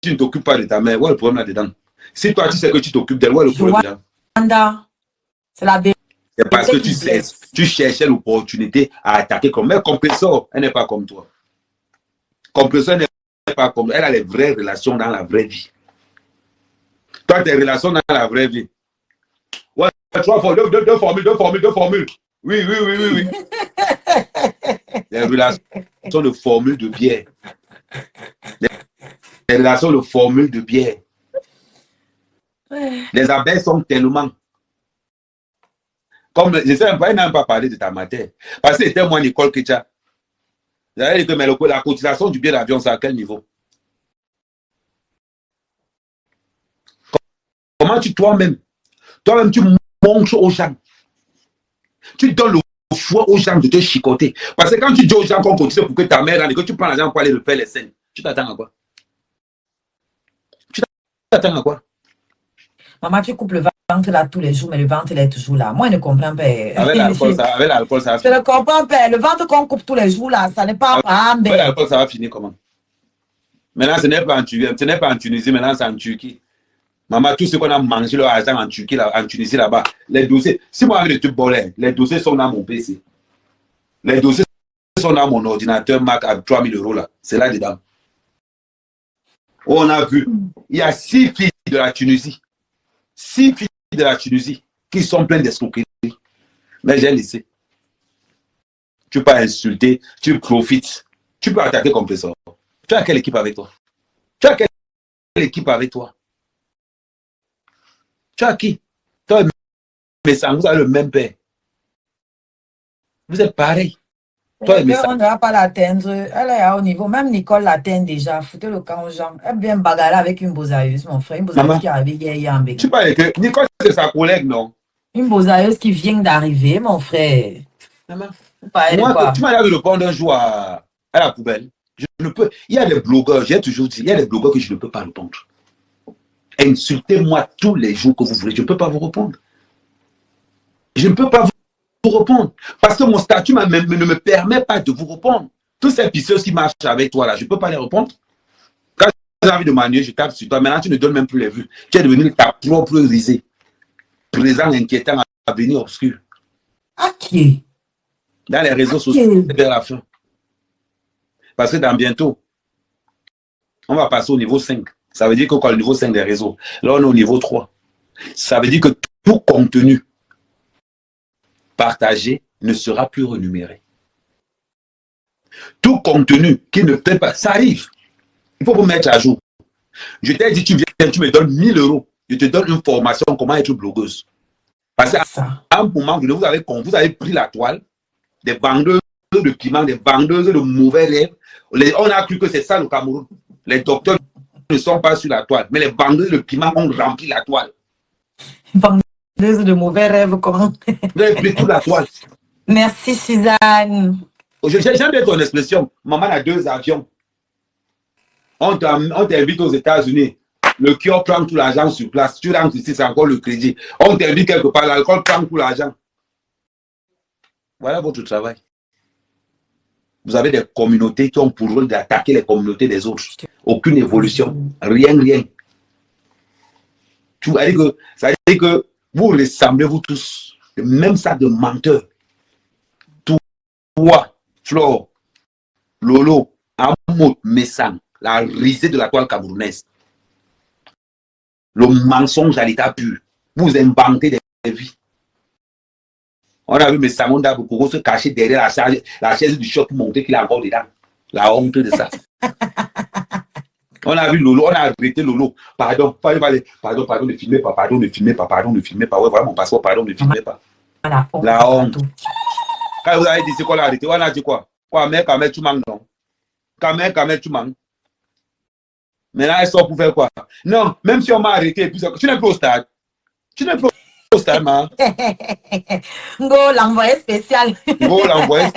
tu ne t'occupes pas de ta mère. Où est le problème là-dedans? Si toi, tu sais que tu t'occupes d'elle, où est le problème là-dedans? C'est la vérité. C'est parce que tu cherchais l'opportunité à attaquer comme elle. Compressor, elle n'est pas comme toi. Compressor n'est pas comme toi. Elle a les vraies relations dans la vraie vie. Toi, tes relations dans la vraie vie. Ouais, deux formules. Oui. Les relations de formules de bière. Les relations de formules de bière. Les abeilles sont tellement. Comme je sais pas, elle n'a même pas parlé de ta matière. Parce que c'était moi, Nicole Ketia. J'avais dit que mais la cotisation du billet d'avion, c'est à quel niveau? Comment toi-même, tu montres aux gens. Tu donnes le choix aux gens de te chicoter. Parce que quand tu dis aux gens qu'on cotise pour que ta mère et que tu prends l'argent pour aller refaire les scènes, tu t'attends à quoi? Maman, tu coupes le ventre là tous les jours, mais le ventre il est toujours là. Moi, je ne comprends pas. Avec l'alcool, ça va finir. Je ne comprends pas. Le ventre qu'on coupe tous les jours là, ça n'est pas... Avec l'alcool, ça va finir comment? Maintenant, ce n'est pas en Tunisie, maintenant c'est en Turquie. Maman, tout ce qu'on a mangé leur argent en Turquie, en Tunisie là-bas, les dossiers, si moi avec le tube bolé, les dossiers sont dans mon PC. Les dossiers sont dans mon ordinateur Mac à 3000 € là. C'est là dedans. On a vu, il y a 6 filles de la Tunisie. 6 filles de la Tunisie qui sont pleines d'escroqueries. Mais j'ai laissé. Tu peux insulter, tu profites. Tu peux attaquer comme ça. Tu as quelle équipe avec toi? Tu as qui? Toi, mais ça, vous avez le même père. Vous êtes pareil. Toi, on ne va pas l'atteindre. Elle est à haut niveau. Même Nicole l'atteint déjà. Foutez le camp aux gens. Elle vient bagarrer avec une bosailleuse, mon frère. Une bosailleuse qui est arrivée hier en Bénin. Tu parles que Nicole, c'est sa collègue, non? Une bosailleuse qui vient d'arriver, mon frère. Maman. Moi, tu m'as dit de répondre un jour à la poubelle. Je ne peux. Il y a des blogueurs, j'ai toujours dit, il y a des blogueurs que je ne peux pas répondre. Insultez-moi tous les jours que vous voulez. Je ne peux pas vous répondre. Je ne peux pas vous répondre. Parce que mon statut ne me permet pas de vous répondre. Toutes ces pisseuses qui marchent avec toi là, je ne peux pas les répondre. Quand j'ai envie de m'ennuyer, je tape sur toi. Maintenant, tu ne donnes même plus les vues. Tu es devenu ta propre risée. Présent, inquiétant, avenir obscur. Ok. Dans les réseaux sociaux, c'est vers la fin. Parce que dans bientôt, on va passer au niveau 5. Ça veut dire que le niveau 5 des réseaux. Là, on est au niveau 3. Ça veut dire que tout contenu partagé ne sera plus renuméré. Tout contenu qui ne peut pas, ça arrive. Il faut vous mettre à jour. Je t'ai dit, tu viens, tu me donnes 1000 €. Je te donne une formation comment être blogueuse. Parce qu'à un moment donné, vous avez pris la toile, des vendeuses de piment, des vendeuses de mauvais rêves. On a cru que c'est ça le Cameroun. Les docteurs ne sont pas sur la toile, mais les vendeuses de piment ont rempli la toile. Vendeuses de mauvais rêves, comment? Vous avez pris toute la toile. Merci, Suzanne. J'aime bien ton expression. Maman a 2 avions. On t'invite aux États-Unis. Le kiosque prend tout l'argent sur place. Tu rentres ici, c'est encore le crédit. On t'invite quelque part, l'alcool prend tout l'argent. Voilà votre travail. Vous avez des communautés qui ont pour rôle d'attaquer les communautés des autres. Aucune évolution. Rien, rien. Ça veut dire que vous ressemblez, vous tous, le même sac de menteurs. Toi, Flore, Lolo, Amout, Messang, la risée de la toile camerounaise. Le mensonge à l'état pur. Vous inventez des vies. On a vu Messang Ndabukuro se cacher derrière la chaise du choc pour montrer qu'il est encore dedans. La honte de ça. On a vu Lolo, on a arrêté Lolo. Pardon, ne filmez pas, pardon, ne filmez pas. Ouais, voilà mon passeport, pardon, ne filmez pas. La honte. Quand vous avez dit c'est quoi l'a arrêté, on a dit quoi? Quoi, mec, tu manques, non? Quand tu manques. Maintenant, elle sort pour faire quoi? Non, même si on m'a arrêté, puis tu n'es plus au stade. Tu n'es plus au stade, man. Go, l'envoyé spécial. L'envoyé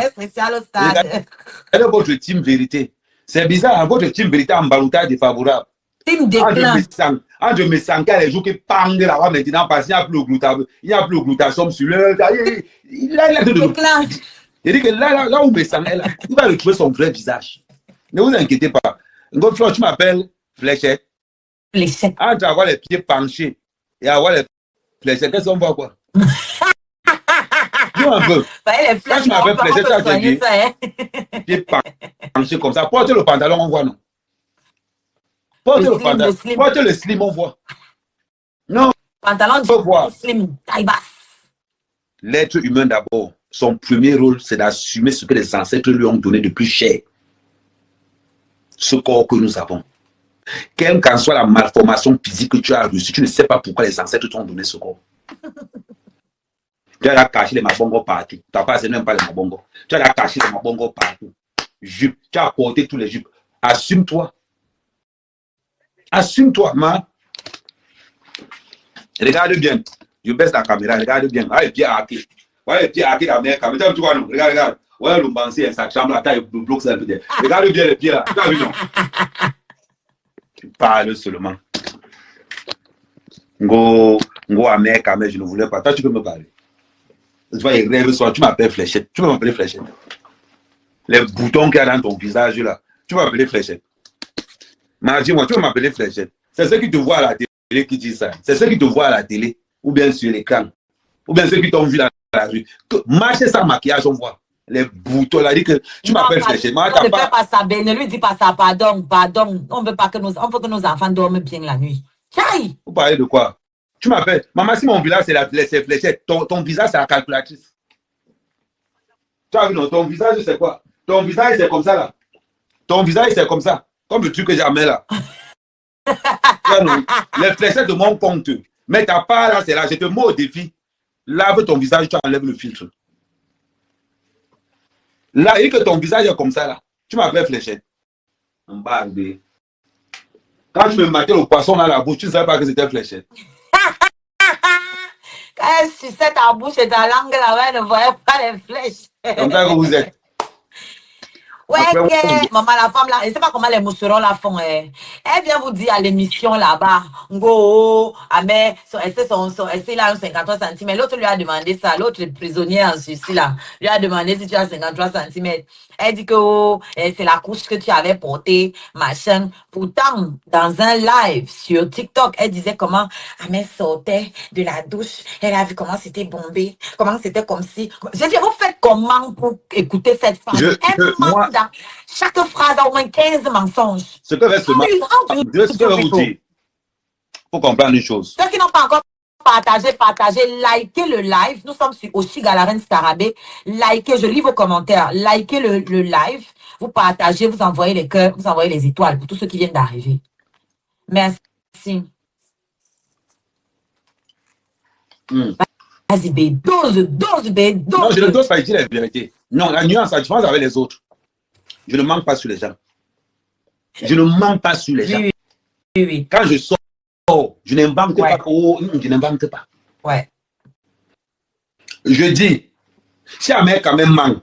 spécial au stade. Elle est votre team vérité. C'est bizarre, votre team vérité en ballottage défavorable. Team déclin. Je me sens qu'elle les jours qui pangent là-bas maintenant parce qu'il n'y a plus le glutathium sur le. Il dit que là où me sent elle, il va retrouver son vrai visage. Ne vous inquiétez pas. Godfrey, tu m'appelles Fléchette. Fléchette. Entre avoir les pieds penchés et avoir les fléchettes, qu'est-ce qu'on voit quoi? Dis un peu. Quand tu m'appelles Fléchette, tu as dit pieds penchés comme ça. Porte le pantalon, on voit non. Porte le pantalon. Porte le slim, on voit. Non. Pantalon du slim, taille basse. L'être humain d'abord, son premier rôle, c'est d'assumer ce que les ancêtres lui ont donné de plus cher. Ce corps que nous avons. Quelle qu'en soit la malformation physique que tu as reçue, tu ne sais pas pourquoi les ancêtres t'ont donné ce corps. Tu as caché les mabongos partout. Tu n'as pas même pas les mabongos. Tu as caché les mabongos partout. Jupe. Tu as porté tous les jupes. Assume-toi. Assume-toi, man. Regarde bien. Je baisse la caméra. Regarde bien. Ah, les pieds hackés. Ouais, les pieds hackés dans la caméra. Tu vois, non? Regarde. Ouais, le bancier, sa chambre, la taille bloque ça un peu. Regarde bien les pieds là. Tu as vu, non? Tu parles seulement. Ngo, Amé, je ne voulais pas. Toi, tu peux me parler. Tu vois, il rêve soir. Tu m'appelles Fléchette. Tu peux m'appeler Fléchette. Les boutons qu'il y a dans ton visage là. Tu peux m'appeler Fléchette. Mais dis-moi, tu peux m'appeler Fléchette. C'est ceux qui te voient à la télé qui disent ça. C'est ceux qui te voient à la télé. Ou bien sur l'écran. Ou bien ceux qui t'ont vu dans la rue. Marcher sans maquillage, on voit. Les boutons là, dit que tu m'appelles Fléchette. Ne fais pas ça, Ben. Ne lui dis pas ça. Pardon. On veut que nos enfants dorment bien la nuit. Chai! Vous parlez de quoi? Tu m'appelles. Maman, si mon visage c'est Fléchette, ton visage c'est la calculatrice. Tu as vu, non? Ton visage c'est quoi? Ton visage c'est comme ça là. Ton visage c'est comme ça. Comme le truc que j'ai mis là. Les fléchettes de mon compte. Mais ta part là, c'est là. Je te mets au défi. Lave ton visage, tu enlèves le filtre. Là, et que ton visage est comme ça là. Tu m'appelles Fléchette. En bas de. Quand tu me mettais le poisson dans la bouche, tu ne savais pas que c'était Fléchette. Quand elle suçait ta bouche et ta langue là, elle ne voyait pas les flèches. Comme ça que vous êtes. Ouais, maman, la femme là, je ne sais pas comment les moucherons la font. Elle vient vous dire à l'émission là-bas, Ngo, mais elle là 53 cm. L'autre lui a demandé ça, l'autre prisonnier en Suisse là, lui a demandé si tu as 53 cm. Elle dit que c'est la couche que tu avais portée, machin. Pourtant, dans un live sur TikTok, elle disait comment Amé sortait de la douche, elle a vu comment c'était bombé, comment c'était comme si. Je dis, vous faites comment pour écouter cette femme? Moi, chaque phrase a au moins 15 mensonges. Ce que je vais vous dire, il faut comprendre une chose. Ceux qui n'ont pas encore partagé, likez le live. Nous sommes sur Oshiga la reine Scarabée. Likez, je lis vos commentaires. Likez le live. Vous partagez, vous envoyez les cœurs, vous envoyez les étoiles pour tous ceux qui viennent d'arriver. Merci. Vas-y, B, dose. Non, je ne dose pas dire la vérité. Non, la nuance, la différence avec les autres. Je ne mens pas sur les gens. Je ne mens pas sur les gens. Oui. Quand je sors, je n'invente pas. Je n'invente pas. Ouais. Je dis, si un mec quand même manque,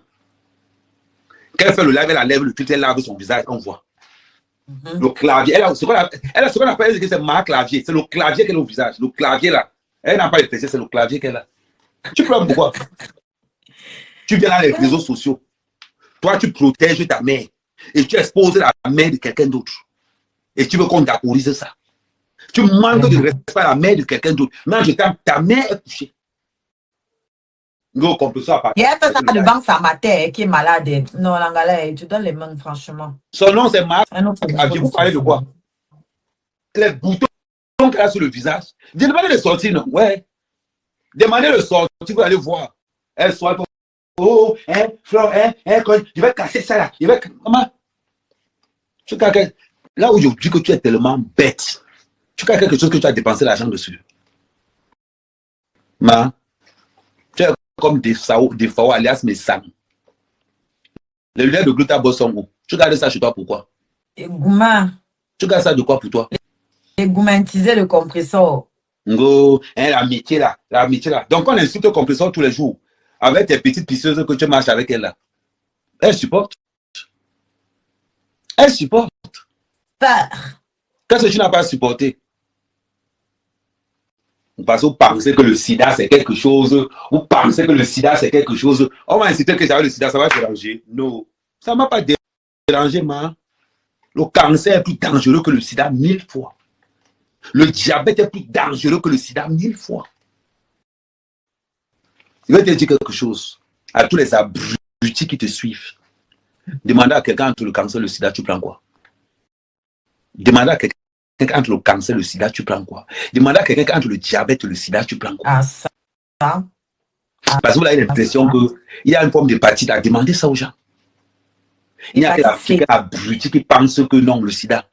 qu'elle fait le live, elle enlève le filtre, elle lave son visage, on voit. Le clavier. Elle a ce qu'on appelle c'est ma clavier. C'est le clavier qu'elle a au visage. Le clavier là. Elle n'a pas de fessiers, c'est le clavier qu'elle a. Tu pleures pourquoi? Tu viens dans les réseaux sociaux. Toi, tu protèges ta mère. Et tu exposes la mère de quelqu'un d'autre. Et tu veux qu'on diabolise ça. Tu manques de respect à la mère de quelqu'un d'autre. Non, je t'aime, ta mère est couchée. Non, qu'on peut ça pas. Il y a un peu ça devant sa mater qui est malade. Non, Langala, tu donnes les mains, franchement. Son nom, c'est Marc. Vous parlez de quoi? Les boutons qu'elle a sur le visage. Demandez de sortir, non? Ouais. Demandez de sortir, vous allez voir. Elle soit. Oh, hein, Flore, je vais casser ça là. Maman. Là où je dis que tu es tellement bête. Tu as quelque chose que tu as dépensé l'argent dessus. Ma, tu es comme des FAO alias mes sangs. Le lait de glutabosongo. Tu gardes ça chez toi pourquoi? Et Gouma. Tu gardes ça de quoi pour toi? Et goumentiser le compresseur. Ngo, hein, l'amitié là. Donc on insulte le compresseur tous les jours. Avec tes petites pisseuses que tu marches avec elle là. Elle supporte. Elle supporte. Qu'est-ce que tu n'as pas supporté? Parce que vous pensez que le sida c'est quelque chose. Vous pensez que le sida c'est quelque chose. On va inciter que j'avais le sida, ça va déranger. Non. Ça ne m'a pas dérangé, ma. Le cancer est plus dangereux que le sida 1000 fois. Le diabète est plus dangereux que le sida 1000 fois. Je vais te dire quelque chose. À tous les abrutis qui te suivent. Demandez à quelqu'un entre le cancer et le sida, tu prends quoi? Demandez à quelqu'un entre le cancer et le sida, tu prends quoi? Demandez à quelqu'un entre le diabète et le sida, tu prends quoi? Ah, ça. Parce que vous avez l'impression qu'il y a une forme d'hépatite à demander ça aux gens. Il n'y a que l'Africain abruti qui pense que non, le sida.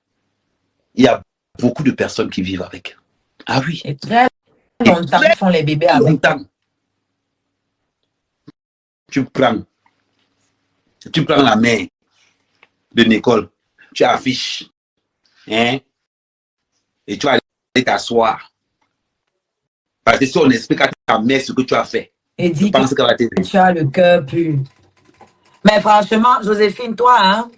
Il y a beaucoup de personnes qui vivent avec. Ah oui. Et très longtemps ils font les bébés avec. Tu prends la main de Nicole, tu affiches, hein, et tu vas aller t'asseoir. Parce que si on explique à ta mère ce que tu as fait, et dis je pense qu'elle va t'aider. Tu as le cœur pur. Mais franchement, Joséphine, toi,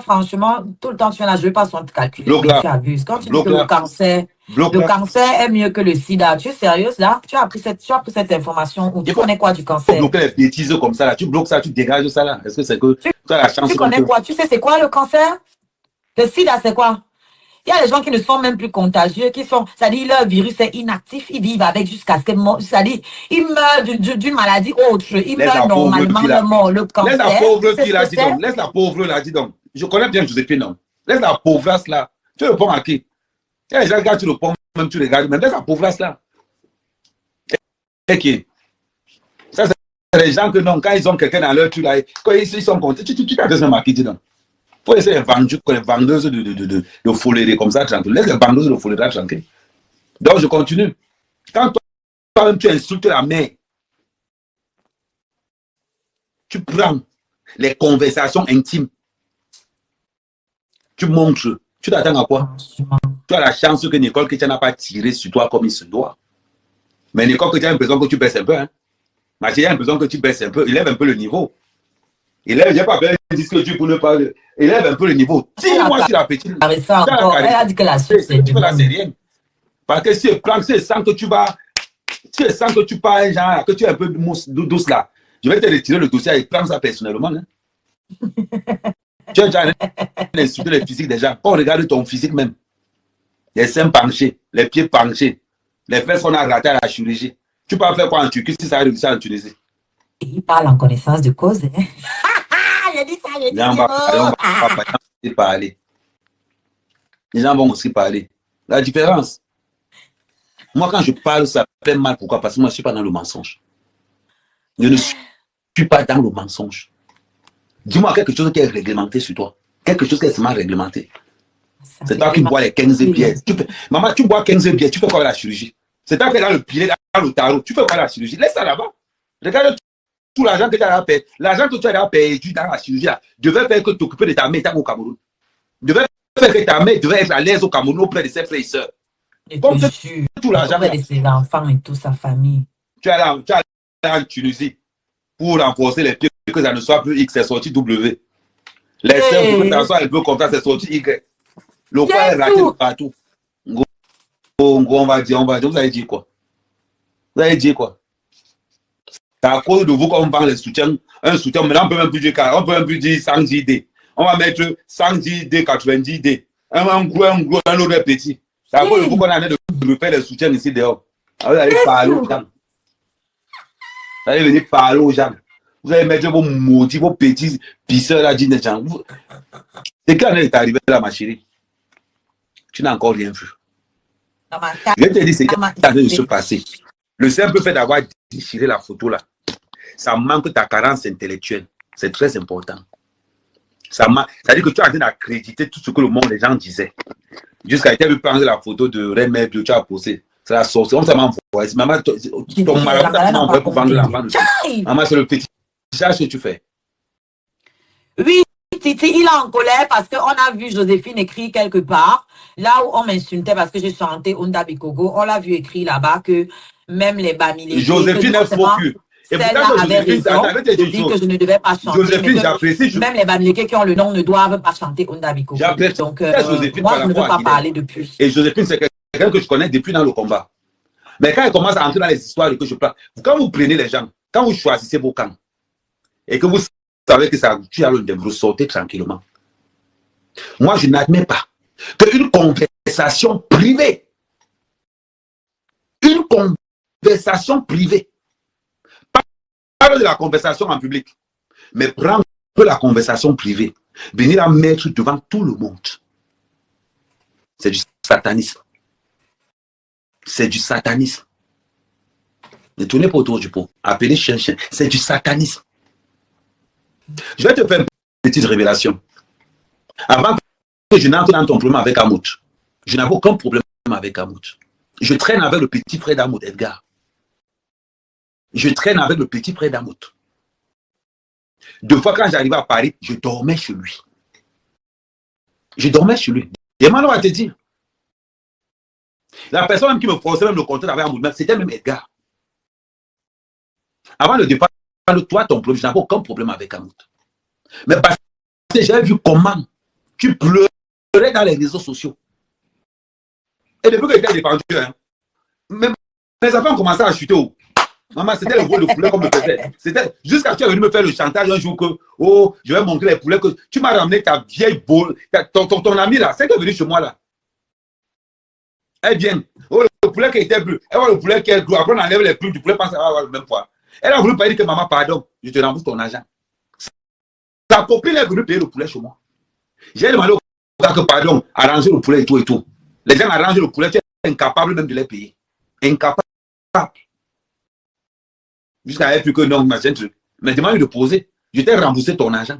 franchement, tout le temps tu viens là, je ne vais pas sans te calculer. Tu abuses. Quand tu dis que le cancer est mieux que le sida, tu es sérieuse là? Tu as pris cette information ou tu connais quoi du cancer? Tu bloques les bêtises comme ça là, tu bloques ça, tu dégages ça là. Est-ce que c'est que tu as la chance? Tu connais quoi? Tu sais c'est quoi le cancer? Le sida c'est quoi? Il y a des gens qui ne sont même plus contagieux, c'est-à-dire leur virus est inactif, ils vivent avec jusqu'à ce que, c'est-à-dire ils meurent d'une maladie autre, ils meurent normalement, le cancer. Laisse la pauvre qui là, dis donc. Laisse la pauvre là, dis donc. Je connais bien Joséphine, non. Laisse la pauvrasse là. Tu le prends à qui? Il y a des gens qui tu le prends, même tu regardes, mais laisse la pauvrasse là. Et qui? Ça, c'est les gens que non, quand ils ont quelqu'un dans leur truc là, quand ils sont contents, tu as besoin de marquer, dis donc. Il faut essayer les vendeuses de folerie comme ça, tranquille. Laisse les vendeuses de folerie tranquille. Donc, je continue. Quand toi-même tu insultes la mère, tu prends les conversations intimes, tu montres, tu t'attends à quoi? Tu as la chance que Nicole Chrétien n'a pas tiré sur toi comme il se doit. Mais Nicole Chrétien a l'impression que tu baisses un peu. Hein? Mathieu a l'impression que tu baisses un peu. Élève un peu le niveau. Élève, j'ai pas besoin de dire que tu pour ne pas. Élève un peu le niveau. Dis-moi si la petite. Elle a dit que la suite, c'est rien. Parce que si elle sent que tu vas. Si elle sent que tu parles, genre, que tu es un peu douce là, je vais te retirer le dossier et prendre ça personnellement. Hein. Tu as déjà insulté le physique des gens. Quand on regarde ton physique même, les seins penchés, les pieds penchés, les fesses qu'on a ratées à la chirurgie. Tu peux faire quoi en Turquie si ça arrive en Tunisie? Il parle en connaissance de cause. Hein? Je dis ça, je dis ça. On va parler. Les gens vont aussi parler. La différence. Moi, quand je parle, ça fait mal. Pourquoi? Parce que moi, je ne suis pas dans le mensonge. Je ne suis pas dans le mensonge. Dis-moi quelque chose qui est réglementé sur toi. Quelque chose qui est seulement réglementé. C'est toi qui bois les 15 bières. Maman, tu bois 15 bières, tu fais quoi avec la chirurgie? C'est toi qui es dans le pied, dans le tarot. Tu fais quoi avec la chirurgie? Laisse ça là-bas. Regarde tout l'argent que tu as perdu. L'argent que tu as perdu dans la chirurgie, devait faire que tu t'occupes de ta mère au Cameroun. Devait faire que ta mère devait être à l'aise au Cameroun auprès de ses frères et sœurs. Comme tout l'argent de ses enfants et toute sa famille. Tu es là en Tunisie pour renforcer les pieds que ça ne soit plus X, c'est sorti W. Les sœurs, pour que ça soit un peu comme ça, c'est sorti Y. Le roi est raté de partout. On va dire, vous allez dire quoi? Vous allez dire quoi? C'est à cause de vous qu'on vend les soutiens. Un soutien, maintenant on peut même plus dire 110 D. On va mettre 110 D, 90 D. Un gros, un autre petit. C'est à cause de vous qu'on a de faire les soutiens ici dehors. Vous allez parler aux gens. Vous allez venir parler aux gens. Vous allez mettre vos maudits, vos petits pisseurs là, dire des gens. C'est quand est arrivé là, ma chérie? Tu n'as encore rien vu. Je te dis, c'est qui est en train de se passer. Le simple fait d'avoir déchiré la photo là, ça manque ta carence intellectuelle. C'est très important. Ça veut dire que tu es en train d'accréditer tout ce que le monde, les gens disaient. Jusqu'à ce que tu aies prendre la photo de Remède que tu as posée. C'est la sorcière. On m'a envoyé. Maman, ton mari m'a envoyé pour vendre l'enfant. Maman, c'est le petit charge que tu fais. Oui, Titi, il est en colère parce qu'on a vu Joséphine écrire quelque part, là où on m'insultait parce que j'ai chanté Onda Bikogo, on l'a vu écrire là-bas que même les Bamilés. Joséphine est faux cul. Et pourtant, Joséphine, dit que je ne devais pas chanter. Joséphine, j'apprécie. Même les Bamilés qui ont le nom ne doivent pas chanter Onda Bikogo. J'apprécie. Donc, moi, je ne veux pas parler depuis. Et Joséphine, c'est quelqu'un que je connais depuis dans le combat. Mais quand elle commence à entrer dans les histoires que je parle, quand vous prenez les gens, quand vous choisissez vos camps, et que vous savez que ça tue à l'un de vous sortez tranquillement. Moi, je n'admets pas qu'une conversation privée, parle de la conversation en public, mais prendre la conversation privée, venir la mettre devant tout le monde, c'est du satanisme. C'est du satanisme. Ne tournez pas autour du pot. Appelez chien. C'est du satanisme. Je vais te faire une petite révélation. Avant que je n'entre dans ton problème avec Amout, je n'avais aucun problème avec Amout. Je traîne avec le petit frère d'Amout, Edgar. Je traîne avec le petit frère d'Amout. Deux fois quand j'arrivais à Paris, je dormais chez lui. Je dormais chez lui. Et maintenant, on va te dire. La personne même qui me forçait même le contact avec Amout, c'était même Edgar. Avant le départ de toi, ton problème, je n'avais aucun problème avec Amout. Mais parce que j'ai vu comment tu pleurais dans les réseaux sociaux. Et depuis que j'étais défendu, hein, mes enfants ont commencé à chuter. Maman, c'était le vol de poulet comme je faisais. C'était jusqu'à ce que tu es venu me faire le chantage un jour que, oh, je vais montrer les poulets que tu m'as ramené ta vieille boule, ton ami là, c'est qui est venu chez moi là. Elle vient. Oh, le poulet qui était bleu. Elle voit le poulet qui est gros. Après, on enlève les plumes du poulet, pense à avoir le même poids. Elle a voulu pas dire que maman, pardon, je te rembourse ton argent. Sa copine est venue payer le poulet chez moi. J'ai demandé au gars que pardon, arranger le poulet et tout et tout. Les gens arrangent le poulet, tu es incapable même de les payer. Incapable. Jusqu'à elle plus que non, machin truc. Mais demande de poser. Je t'ai remboursé ton argent.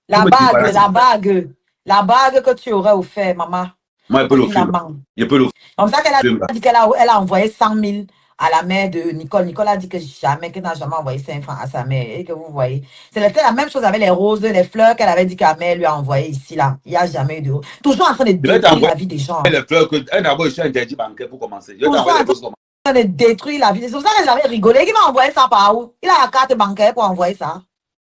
La bague que tu aurais offert, maman. Moi, je peux l'offrir. Je peux l'offrir. Comme ça qu'elle a dit qu'elle a envoyé 100 000 à la mère de Nicole. Nicole a dit que qu'elle n'a jamais envoyé 5 francs à sa mère. Et que vous voyez. C'était la même chose avec les roses, les fleurs qu'elle avait dit qu'à mère lui a envoyé ici, là. Il n'y a jamais eu de roses. Toujours en train de détruire la vie des gens. Les fleurs, elle a envoyé un interdit bancaire pour commencer. Je vais t'envoyer les choses de détruire la vie. C'est pour ça que j'avais rigolé. Il m'a envoyé ça par où? Il a la carte bancaire pour envoyer ça.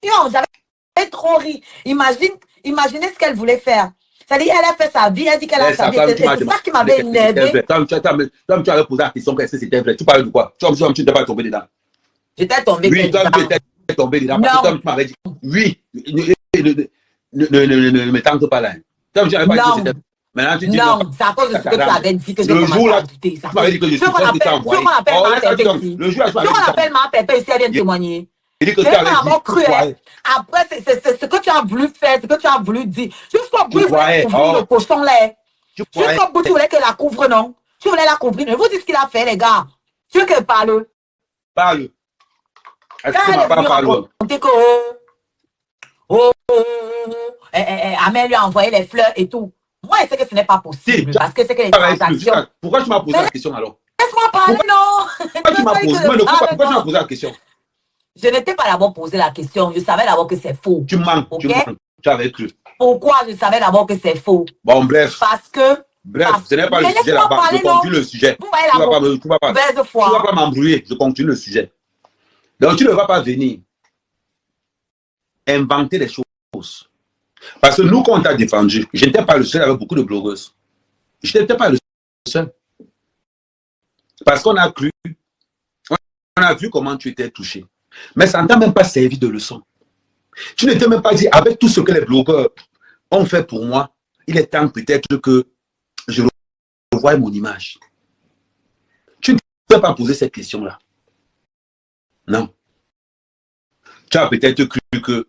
J'avais trop ri. Imaginez ce qu'elle voulait faire. C'est-à-dire, elle a fait sa vie, elle dit qu'elle a sa vie. C'est ça qui m'avait énervé. Toi, tu avais posé la question que c'était vrai. Tu parlais de quoi? Tu n'étais pas tombé dedans. J'étais tombé dedans. Oui, toi, tu étais tombé dedans. Parce que toi, tu m'avais dit, oui, ne me tente pas là. Toi, tu n'avais pas dit que c'était. Maintenant, tu dis non, c'est à cause de ce que tu avais dit que je commençais à douter. Tu m'avais dit que je suis le jour où on appelle ma pépé ici, elle vient témoigner. Je n'ai pas avoir cru. Après, c'est ce que tu as voulu faire, ce que tu as voulu dire. Jusqu'au bout, tu voulais couvrir le cochon là. Jusqu'au bout, tu voulais qu'elle la couvre, non? Tu voulais la couvrir. Je vous dis ce qu'il a fait, les gars. Tu veux qu'elle parle? Parle. Est-ce que ma femme parle? Amel lui a envoyé les fleurs et tout. Moi, je sais que ce n'est pas possible. Parce que c'est que les transactions. Pourquoi tu m'as posé la question alors? Laisse-moi parler, non. Pourquoi tu m'as posé la question? Je n'étais pas d'abord posé la question. Je savais d'abord que c'est faux. Tu mens. Tu avais cru. Pourquoi je savais d'abord que c'est faux? Bon, bref. Parce que. Bref, ce n'est pas le sujet là-bas. Je continue le sujet. Tu ne vas pas m'embrouiller. Je continue le sujet. Donc, tu ne vas pas venir inventer des choses. Parce que nous, quand on t'a défendu, je n'étais pas le seul avec beaucoup de blogueuses. Je n'étais pas le seul. Parce qu'on a cru, on a vu comment tu étais touché. Mais ça ne t'a même pas servi de leçon. Tu ne t'es même pas dit, avec tout ce que les blogueurs ont fait pour moi, il est temps peut-être que je revoie mon image. Tu ne t'es pas posé cette question-là. Non. Tu as peut-être cru que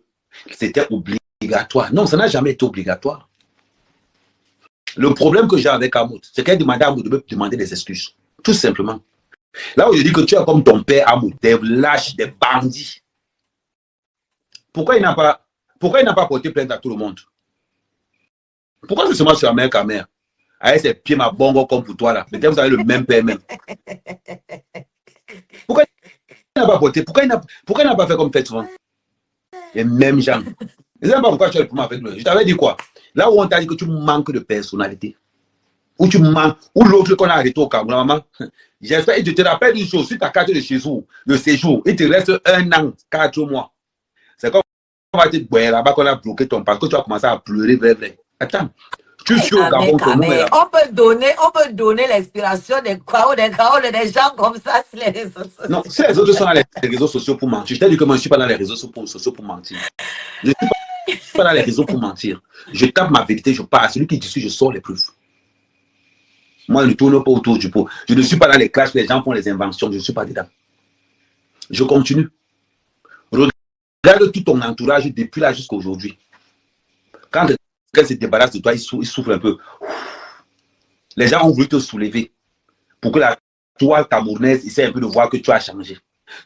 c'était obligatoire. Non, ça n'a jamais été obligatoire. Le problème que j'ai avec Amoud, c'est qu'elle demandait à Amoud de me demander des excuses. Tout simplement. Là où je dis que tu es comme ton père Amoud, des lâches, des bandits. Pourquoi il n'a pas porté plainte à tout le monde? Pourquoi c'est seulement sur la mère qu'à mère? Avec ses pieds ma bongo comme pour toi là. Peut-être vous avez le même père même. Pourquoi il n'a pas porté? Pourquoi il n'a pas fait comme fait souvent? Les mêmes gens. Je ne sais pas pourquoi tu as le problème avec lui. Je t'avais dit quoi? Là où on t'a dit que tu manques de personnalité. Ou tu manques. Ou l'autre qu'on a arrêté au Cameroun, maman. J'espère, je te rappelle une chose, sur ta carte de séjour, il te reste 1 an, 4 mois. C'est comme on va te dire là-bas qu'on a bloqué ton parce que tu as commencé à pleurer, vrai. Attends, tu suis au Gabon, ton nom est là. On peut donner l'inspiration des gens comme ça sur les réseaux sociaux. Non, si les autres sont dans les réseaux sociaux pour mentir, je t'ai dit que moi je ne suis pas dans les réseaux sociaux pour mentir. Je ne suis pas dans les réseaux pour mentir. Je tape ma vérité, je parle. Celui qui dit je sors les preuves. Moi, je ne tourne pas autour du pot. Je ne suis pas dans les clashs, les gens font les inventions, je ne suis pas dedans. Je continue. Regarde tout ton entourage depuis là jusqu'à aujourd'hui. Quand quelqu'un se débarrasse de toi, il souffre un peu. Les gens ont voulu te soulever pour que la toile camerounaise essaie un peu de voir que tu as changé.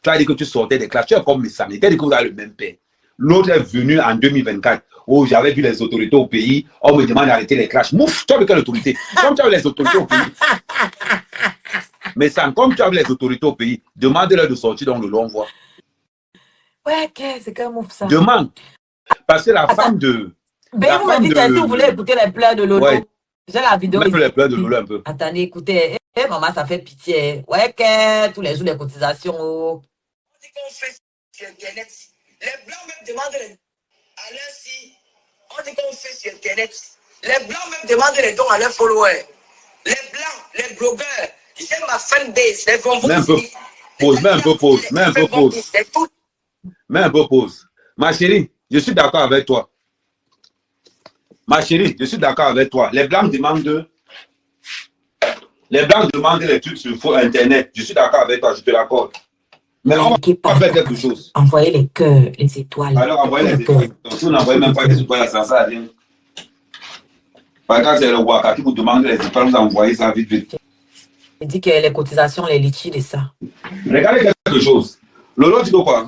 Tu as dit que tu sortais des classes, tu es comme Messami, tu as dit que vous avez le même père. L'autre est venu en 2024. Oh, j'avais vu les autorités au pays. On me demande d'arrêter les clashs. Mouf, tu as vu quelle autorité? Comme tu as vu les autorités au pays. Mais ça, comme tu as vu les autorités au pays, demande-leur de sortir dans le long voie. Ouais, c'est qu'un mouf ça. Demande. Parce que la femme de. Ben, vous me dites que si vous voulez écouter les pleurs de Lolo, ouais. J'ai la vidéo. Même les pleurs de Lolo un peu. Attendez, écoutez. Maman, ça fait pitié. Ouais, que tous les jours, les cotisations. On dit qu'on fait sur Internet. Les blancs même demandent à leur si. On dit qu'on fait sur Internet. Les blancs même demandent les dons à leurs followers. Les blancs, les blogueurs. J'aime ma fanbase. Les bonbons. Mets un peu pause, mets un peu pause, mets un peu pause. Mets un peu pause. Ma chérie, je suis d'accord avec toi. Ma chérie, je suis d'accord avec toi. Les blancs demandent les trucs sur Internet. Je suis d'accord avec toi, je te l'accorde. Mais on va faire quelque chose. Envoyez les cœurs, les étoiles. Alors, envoyez les étoiles. Donc, si on n'envoie même pas les étoiles, ça ne sert à rien. Par exemple, c'est le Waka qui vous demande les étoiles, vous envoyez ça vite, vite. Il dit que les cotisations, les litchis et ça. Regardez quelque chose. Lolo dit quoi?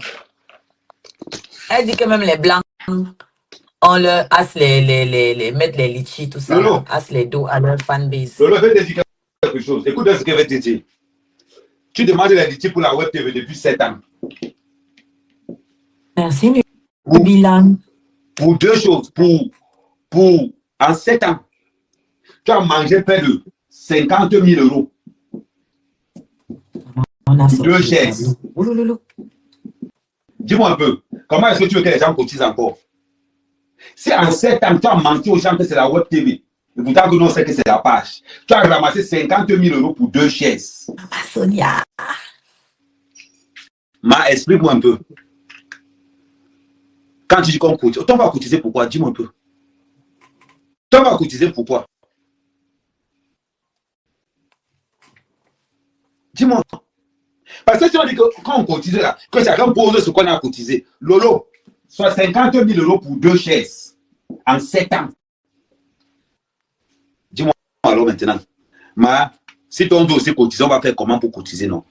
Elle dit que même les blancs, on leur asse mettre les litchis, tout ça. Lolo. Asse les dos à leur fanbase. Lolo, je vais te dire quelque chose. Écoute ce que je vais te dire. Tu demandes les litchis pour la web TV depuis 7 ans. Merci, Bilan. Pour 2 choses. En 7 ans, tu as mangé près de 50 000 €. On a 2 chaises. Dis-moi un peu, comment est-ce que tu veux que les gens cotisent encore? Si en 7 ans, tu as menti aux gens que c'est la web TV, et pourtant que nous on sait que c'est la page, tu as ramassé 50 000 € pour 2 chaises. Sonia. Explique-moi un peu. Quand tu dis qu'on cotise, on va cotiser pourquoi? Dis-moi un peu. Tu vas cotiser pourquoi? Dis-moi. Parce que si on dit que quand on cotise là, que chacun pose ce qu'on a cotisé, Lolo, soit 50 000 € pour 2 chaises en 7 ans. Dis-moi alors maintenant. Si ton dos aussi cotiser, on va faire comment pour cotiser, non?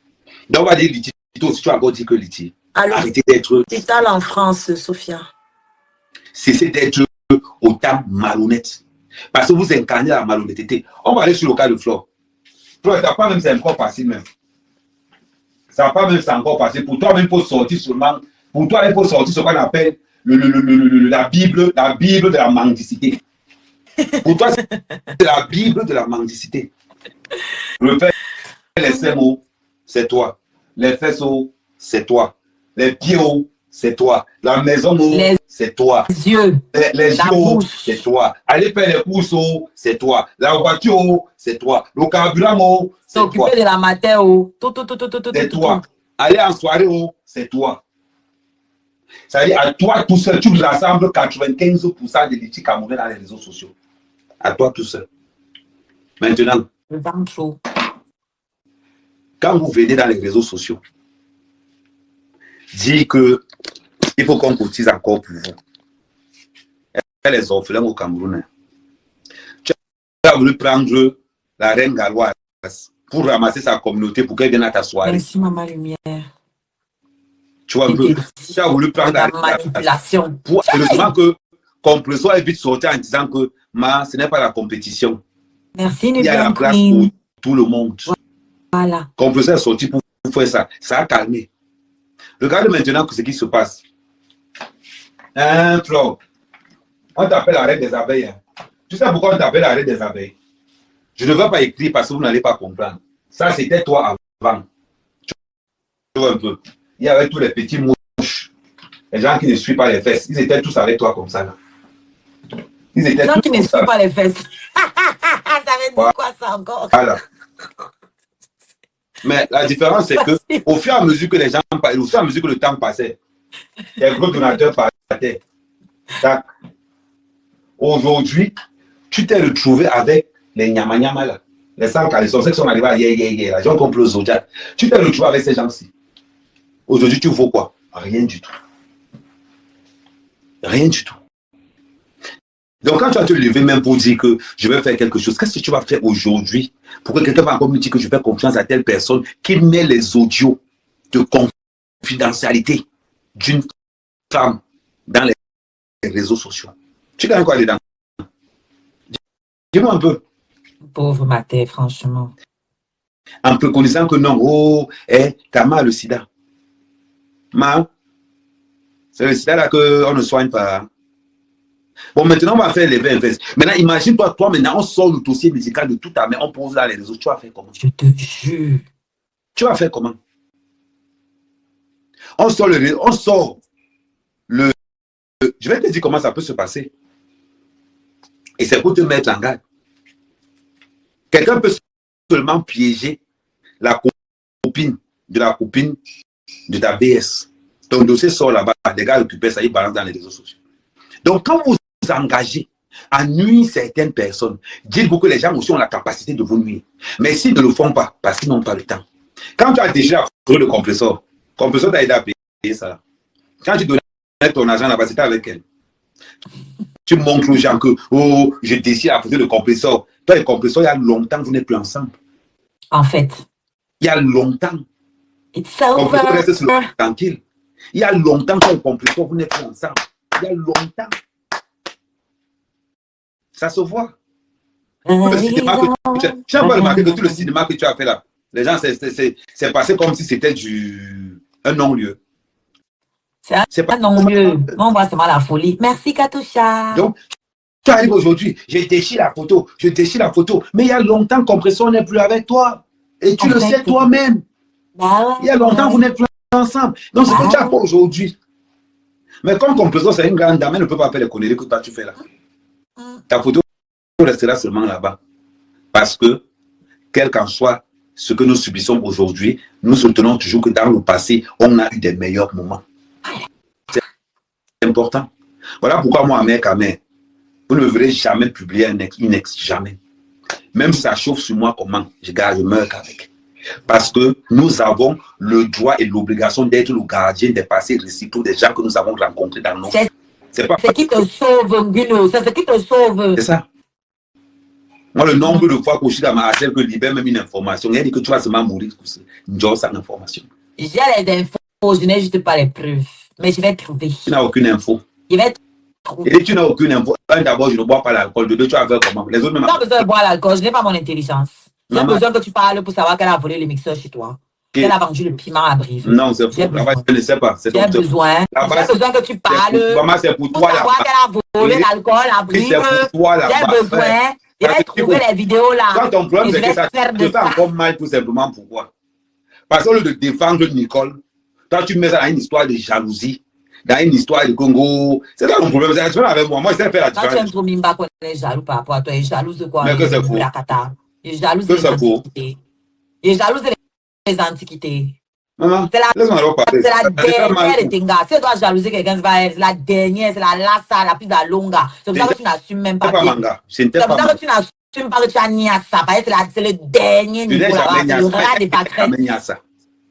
Donc on va dire litige. Si tu as encore dit que litige. Alors, arrêtez d'être. Tu parles en France, Sophia. Cessez d'être autant malhonnête. Parce que vous incarnez la malhonnêteté. On va aller sur le cas de Flore. Flore, ça pas même, c'est encore facile même. Ça va pas même, c'est encore facile. Pour toi, même, il faut sortir seulement. Pour toi, il faut sortir ce qu'on appelle la Bible de la mendicité. Pour toi, c'est la Bible de la mendicité. Le fait, les seins hauts, c'est toi. Les fesses hauts, c'est toi. Les pieds hauts, c'est toi. La maison, c'est toi. Yeux. Les yeux, c'est toi. Aller faire les courses, c'est toi. La voiture, c'est toi. Le carburant, c'est toi. S'occuper de la matière, c'est toi. Aller en soirée, c'est toi. C'est-à-dire, à toi tout seul, tu rassembles 95% des litiges camerounais dans les réseaux sociaux. À toi tout seul. Maintenant, quand vous venez dans les réseaux sociaux, dites que il faut qu'on cotise encore pour vous. Et les orphelins au Cameroun. Tu as voulu prendre la reine galloise pour ramasser sa communauté pour qu'elle vienne à ta soirée. Merci, Maman Lumière. Tu vois un peu. Tu as voulu prendre la manipulation. Pour heureusement que Compresso est vite sorti en disant que ce n'est pas la compétition. Merci, il y a la place pour tout le monde. Voilà. Compresso est sorti pour faire ça. Ça a calmé. Regarde maintenant ce qui se passe. Flo, on t'appelle la reine des abeilles. Hein. Tu sais pourquoi on t'appelle la reine des abeilles? Je ne vais pas écrire parce que vous n'allez pas comprendre. Ça, c'était toi avant. Tu vois un peu. Il y avait tous les petits mouches. Les gens qui ne suivent pas les fesses. Ils étaient tous avec toi comme ça. Là. Ils étaient les gens tous qui ne suivent pas les fesses. Ça veut dire quoi ça encore? Voilà. Mais la différence, c'est que au fur et à mesure que les gens, au fur et à mesure que le temps passait, les gros donateurs partaient. Aujourd'hui, tu t'es retrouvé avec les nyama là, les sans caleçons, ceux qui sont arrivés à hier, les gens qui ont pris le Zodiac. Tu t'es retrouvé avec ces gens-ci. Aujourd'hui, tu vaux quoi? Rien du tout. Rien du tout. Donc, quand tu vas te lever même pour dire que je vais faire quelque chose, qu'est-ce que tu vas faire aujourd'hui pour que quelqu'un va encore me dire que je fais confiance à telle personne qui met les audios de confidentialité d'une femme dans les réseaux sociaux? Tu gagnes quoi dedans? Dis-moi un peu. Pauvre Maté, franchement. En préconisant que non, t'as mal le sida. C'est le sida là qu'on ne soigne pas. Bon, maintenant, on va faire les VFS. Maintenant, imagine-toi, maintenant, on sort le dossier médical de toute ta main, on pose là les réseaux. Tu vas faire comment? Je te jure. Tu vas faire comment? On sort le... Je vais te dire comment ça peut se passer. Et c'est pour te mettre en garde. Quelqu'un peut seulement piéger la copine de ta BS. Ton dossier sort là-bas, les gars récupèrent ça, ils balancent dans les réseaux sociaux. Donc, quand vous vous engagez à nuire certaines personnes, dites-vous que les gens aussi ont la capacité de vous nuire. Mais s'ils ne le font pas, parce qu'ils n'ont pas le temps. Quand tu as déjà la photo de compresseur t'a aidé à payer ça. Quand tu donnais ton argent là-bas, c'était avec elle. Tu montres aux gens que, oh, je décide la photo de compresseur. Toi et compresseur, il y a longtemps que vous n'êtes plus ensemble. En fait. Il y a longtemps. Compresseur reste tranquille. Il y a longtemps que compresseur, vous n'êtes plus ensemble. Il y a longtemps. Ça se voit. Tu n'as pas remarqué que tout le cinéma que tu as fait là, les gens, c'est passé comme si c'était un non-lieu. C'est pas non-lieu. On voit seulement la folie. Merci, Katusha. Donc, tu arrives aujourd'hui, je déchire la photo, mais il y a longtemps, Compression n'est plus avec toi. Et tu le sais toi-même. Il y a longtemps, vous n'êtes plus ensemble. Donc, c'est ce que tu as fait aujourd'hui. Mais comme Compression, c'est une grande dame, elle ne peut pas faire les conneries que toi tu fais là. Ta photo restera seulement là-bas. Parce que, quel qu'en soit ce que nous subissons aujourd'hui, nous soutenons toujours que dans le passé, on a eu des meilleurs moments. C'est important. Voilà pourquoi moi, mec, vous ne me verrez jamais publier un ex, jamais. Même si ça chauffe sur moi, comment je meurs avec. Parce que nous avons le droit et l'obligation d'être le gardien des passés réciproques des gens que nous avons rencontrés dans nos... C'est qui te sauve, Guino. C'est ce qui te sauve. C'est ça. Moi, le nombre de fois que je suis dans ma harcèle, que libère même une information, il dit que tu vas seulement mourir pour ça. Une sans information. J'ai les infos, je n'ai juste pas les preuves. Mais je vais trouver. Tu n'as aucune info. Je vais trouver. Et tu n'as aucune info. D'abord, je ne bois pas l'alcool. De deux, tu vas faire comment? Les autres, même. Je n'ai pas besoin de boire l'alcool, je n'ai pas mon intelligence. J'ai besoin que tu parles pour savoir qu'elle a volé le mixeur chez toi. Qu'elle a vendu le piment à Brive. Non, c'est faux. Je ne sais pas. J'ai besoin que tu parles c'est pour toi, savoir qu'elle a volé l'alcool à Brive. J'ai besoin. Je vais trouver les vidéos là. Quand ton problème, c'est que ça te fait encore mal tout simplement. Pourquoi? Parce qu'au lieu de défendre Nicole, toi, tu mets ça dans une histoire de jalousie. dans une histoire du Congo. C'est ça mon problème. Tu vois avec moi. Moi, je sais faire la Quand tu aimes différence. trop Mimba qu'on est jaloux par rapport à toi, il est jalouse de quoi? Mais que c'est faux. Il est jalouse Que des c'est faux. antiquités. Il est jalouse des antiquités. Maman, C'est laisse-moi alors parler. la Ça fait mal. dernière de tes gars. Si tu dois jalouser quelqu'un, c'est la dernière, c'est la lassa, la plus à longa. C'est pour ça que tu n'assumes même C'est pas pas bien. manga. C'est pour ça que tu n'assumes pas que tu as Niassa. Parce que c'est le dernier Tu n'es niveau là-bas. jamais C'est le rat des pâquerettes. Niassa.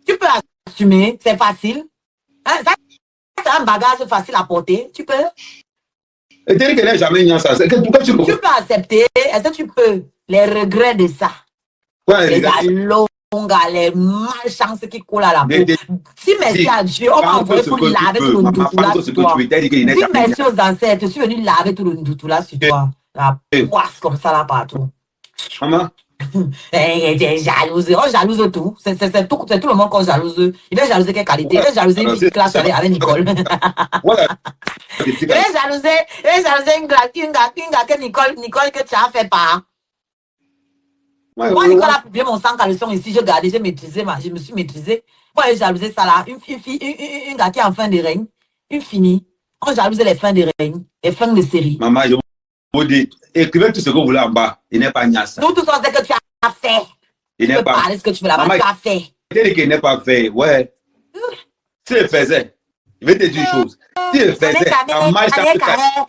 Tu peux assumer, c'est facile. Hein, ça, c'est un bagage facile à porter. Tu peux. Et tu dis qu'elle n'est jamais Niassa. Pourquoi tu Tu peux accepter. Est-ce que tu peux les regrets de ça? Quoi, Les alongas, les malchances qui coulent à la peau. Si merci à Dieu, on va envoyer pour laver tout le ndoutoula sur toi. Dis merci aux ancêtres, je suis venu laver tout le ndoutoula sur toi. La poisse comme ça là partout. Maman. T'es jalouse. On jalouse tout. C'est tout le monde qu'on jalouse. Il veut jalouser quelle qualité? Il veut jalouser une petite classe avec Nicole. Voilà. Il veut jalouser une gars que Nicole que tu as fait pas. Moi, Nicole a publié mon sang caleçon ici, j'ai gardé, j'ai maîtrisé, je me suis maîtrisé. Moi, j'ai jalousé ça là, une gars qui est en fin de règne, une finie. On jalouse les fins de règne, les fins de série. Maman, je vous dis, écrivez tout ce que vous voulez en bas. Il n'est pas Niassa. Nous tous, on sait que tu as fait. Il Tu n'est peux pas. parler ce que tu veux là-bas, tu as fait. Il dit qu'il n'est pas fait. Ouais. Si il faisait, je vais te dire une chose. Si il faisait, la malchance,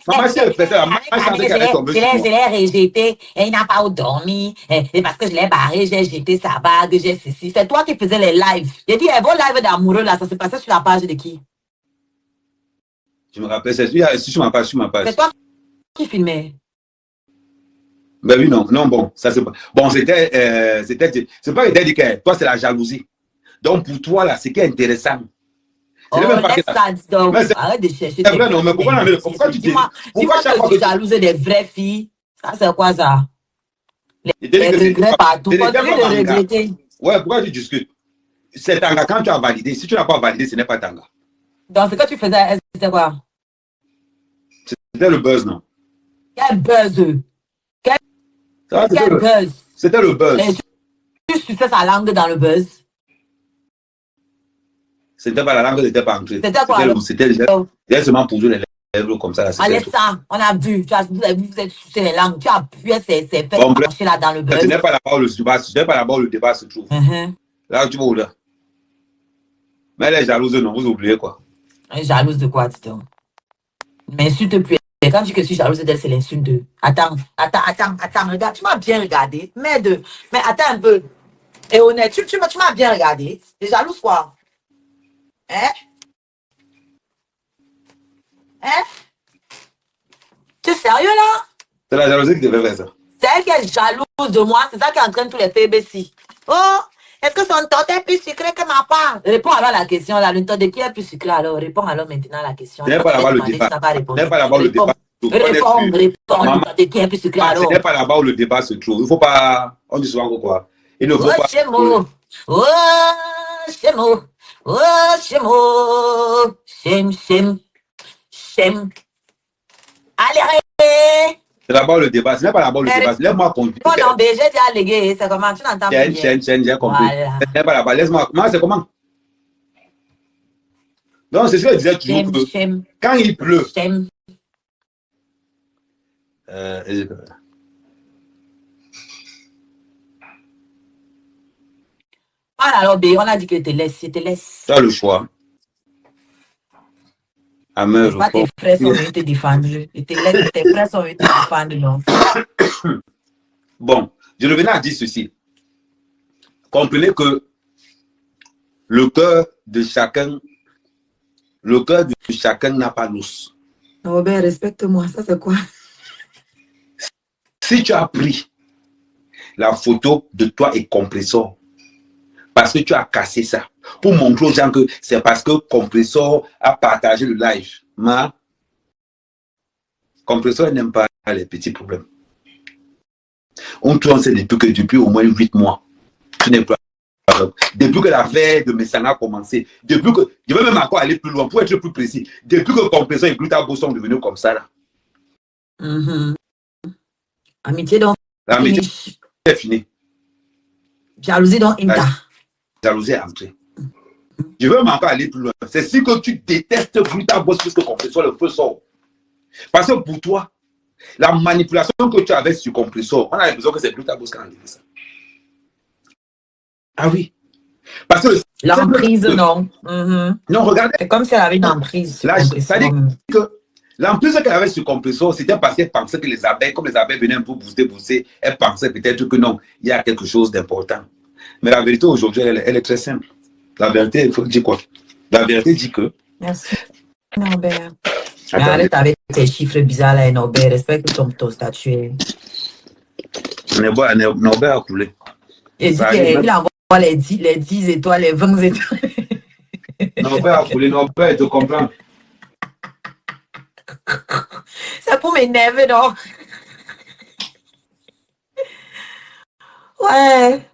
maman, si il faisait, la malchance qu'elle est tombée sur moi. Je l'ai rejeté et il n'a pas dormi. Et parce que je l'ai barré, j'ai jeté sa bague, j'ai ceci. C'est toi qui faisais les lives. J'ai dit, vos lives d'amoureux là, ça s'est passé sur la page de qui? Je me rappelle, c'est sur ma page, C'est toi qui filmais. Ben oui, non, bon, ça c'est bon, c'était, c'est pas que dit que toi c'est la jalousie. Donc pour toi là, ce qui est intéressant. Oh, laisse ça, donc. Arrête de chercher. C'est vrai, non, mais pourquoi tu dis? Pourquoi chaque fois que tu jalouses des vraies filles, ça c'est quoi ça? Les regrets partout. Continue de regretter. Ouais, pourquoi tu discutes? C'est Tanga quand tu as validé. Si tu n'as pas validé, ce n'est pas Tanga. Donc ce que tu faisais, c'était quoi? C'était le buzz, non? Quel buzz? Quel buzz? C'était le buzz. Tu suçais sa langue dans le buzz? C'était pas la langue, n'était pas entrée. C'était quoi? J'ai seulement posé les lèvres comme ça. Allez, ça, on a vu. Vous avez vu, vous êtes sucé les langues. Tu as appuyé ses fesses penchées là dans le buzz. Ce n'est pas là-bas où le débat se trouve. Là, tu vas où là? Mais elle est jalouse, non, vous oubliez quoi? Elle est jalouse de quoi, dis donc? M'insulte plus. Quand tu dis que je suis jalouse d'elle, c'est l'insulte de. Attends, regarde, tu m'as bien regardé. Mais attends un peu. Et honnête, tu m'as bien regardé. T'es jalouse quoi? Hein? Tu es sérieux là? C'est la jalousie qui devait faire ça. C'est elle qui est jalouse de moi, c'est ça qui entraîne tous les PBC. Oh, est-ce que son torte est plus sucré que ma part? Réponds alors à la question là, le torte de qui est plus sucré alors? Réponds alors maintenant à la question. Ce n'est pas là-bas le débat. Ce n'est pas là-bas le débat. Réponds, le torte de qui est plus sucré alors? Ce n'est pas là-bas où le débat se trouve. Il ne faut pas, on dit souvent quoi. Il ne faut pas. Shem. Allez, c'est là-bas le débat. Ce n'est pas là-bas le débat. Laisse-moi conduire. Bon, non, j'ai dit allégué. C'est comment? Tu n'entends pas bien. Chaîne, j'ai compris. Voilà. Ce n'est pas là-bas. Laisse-moi. Comment c'est comment? Non, c'est ce que je disais toujours. Quand il pleut. Alors, on a dit que je te laisse. Tu as le choix. Pas tes frères sont venus te défendre. Tes frères sont venus te défendre, non? Bon, je revenais à dire ceci. Comprenez que le cœur de chacun n'a pas l'os. Robert, respecte-moi, ça c'est quoi? Si tu as pris la photo de toi et Compressor, parce que tu as cassé ça, pour montrer aux gens que c'est parce que Compressor a partagé le live. Mais Compressor n'aime pas les petits problèmes. On tourne depuis au moins 8 mois. Tu n'es pas. Depuis que l'affaire de Messana a commencé, depuis que, je vais même encore aller plus loin pour être plus précis, depuis que Compressor et Gluta sont devenus comme ça là. Amitié donc. L'amitié est finie. Jalousie donc Inta. Jalousie est entrée. Je veux encore aller plus loin. C'est si que tu détestes Bruta Boss plus que Compressor, le feu sort. Parce que pour toi, la manipulation que tu avais sur Compressor, on a l'impression que c'est Bruta Boss qui a enlevé ça. Ah oui. Parce que L'emprise, non. non, regardez. C'est comme si elle avait une emprise. Là, ça dit que l'emprise qu'elle avait sur Compressor, c'était parce qu'elle pensait que les abeilles, comme les abeilles venaient un peu booster, elle pensait peut-être que non, il y a quelque chose d'important. Mais la vérité aujourd'hui, elle est très simple. La vérité, il faut dire quoi? La vérité dit que... Merci, Norbert. Arrête avec tes chiffres bizarres là, Norbert. Respecte ton statut. Norbert a coulé. Il envoie les 10 étoiles, les 20 étoiles. Norbert a coulé, Norbert, te comprends. C'est pour m'énerver, non? Ouais.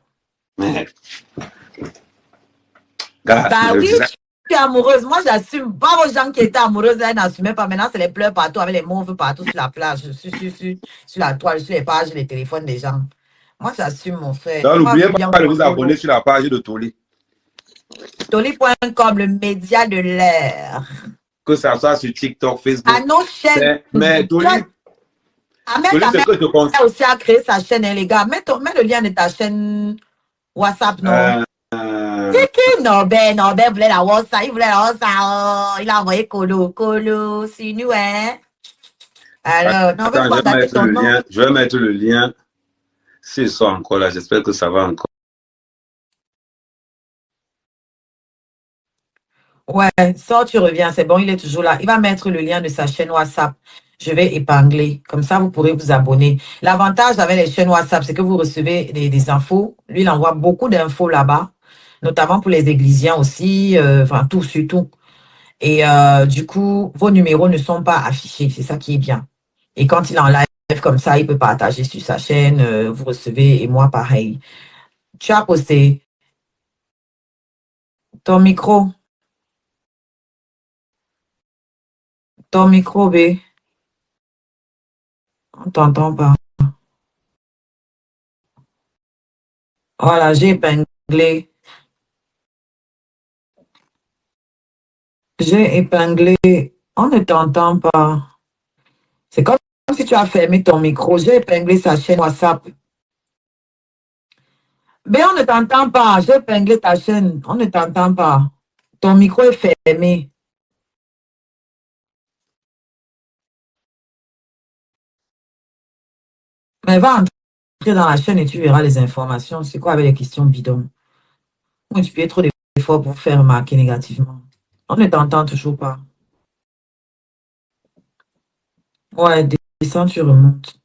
Bah oui, je suis amoureuse. Moi, j'assume pas vos gens qui étaient amoureuses. Là, ils n'assumaient pas. Maintenant, c'est les pleurs partout avec les mauves partout sur la plage, sur la toile, sur les pages, les téléphones des gens. Moi, j'assume, mon frère. Donc, n'oubliez pas de vous abonner sur la page de Toli. Toli.com, le média de l'heure. Que ça soit sur TikTok, Facebook. À nos chaînes. Mais Toli, Ahmed a aussi à créer sa chaîne, hein, les gars. Mets le lien de ta chaîne WhatsApp, non? C'est qui Norbert voulait la WhatsApp, il voulait la WhatsApp, oh, il a envoyé Colo, c'est nous, hein? Alors, Norbert, je vais mettre le lien. S'ils sont encore là, j'espère que ça va encore. Ouais, ça, tu reviens, c'est bon, il est toujours là. Il va mettre le lien de sa chaîne WhatsApp. Je vais épingler. Comme ça, vous pourrez vous abonner. L'avantage avec les chaînes WhatsApp, c'est que vous recevez des infos. Lui, il envoie beaucoup d'infos là-bas, notamment pour les églisiens aussi, enfin, tout, surtout. Et du coup, vos numéros ne sont pas affichés. C'est ça qui est bien. Et quand il est en live comme ça, il peut partager sur sa chaîne. Vous recevez, et moi, pareil. Tu as posté ton micro. Ton micro, B. On t'entend pas. Voilà, j'ai épinglé. J'ai épinglé. On ne t'entend pas. C'est comme si tu as fermé ton micro. J'ai épinglé sa chaîne WhatsApp. Mais on ne t'entend pas. J'ai épinglé ta chaîne. On ne t'entend pas. Ton micro est fermé. Mais va entrer dans la chaîne et tu verras les informations. C'est quoi avec les questions bidons? Moi, tu fais trop d'efforts pour faire remarquer négativement. On ne t'entend toujours pas. Ouais, descends, tu remontes.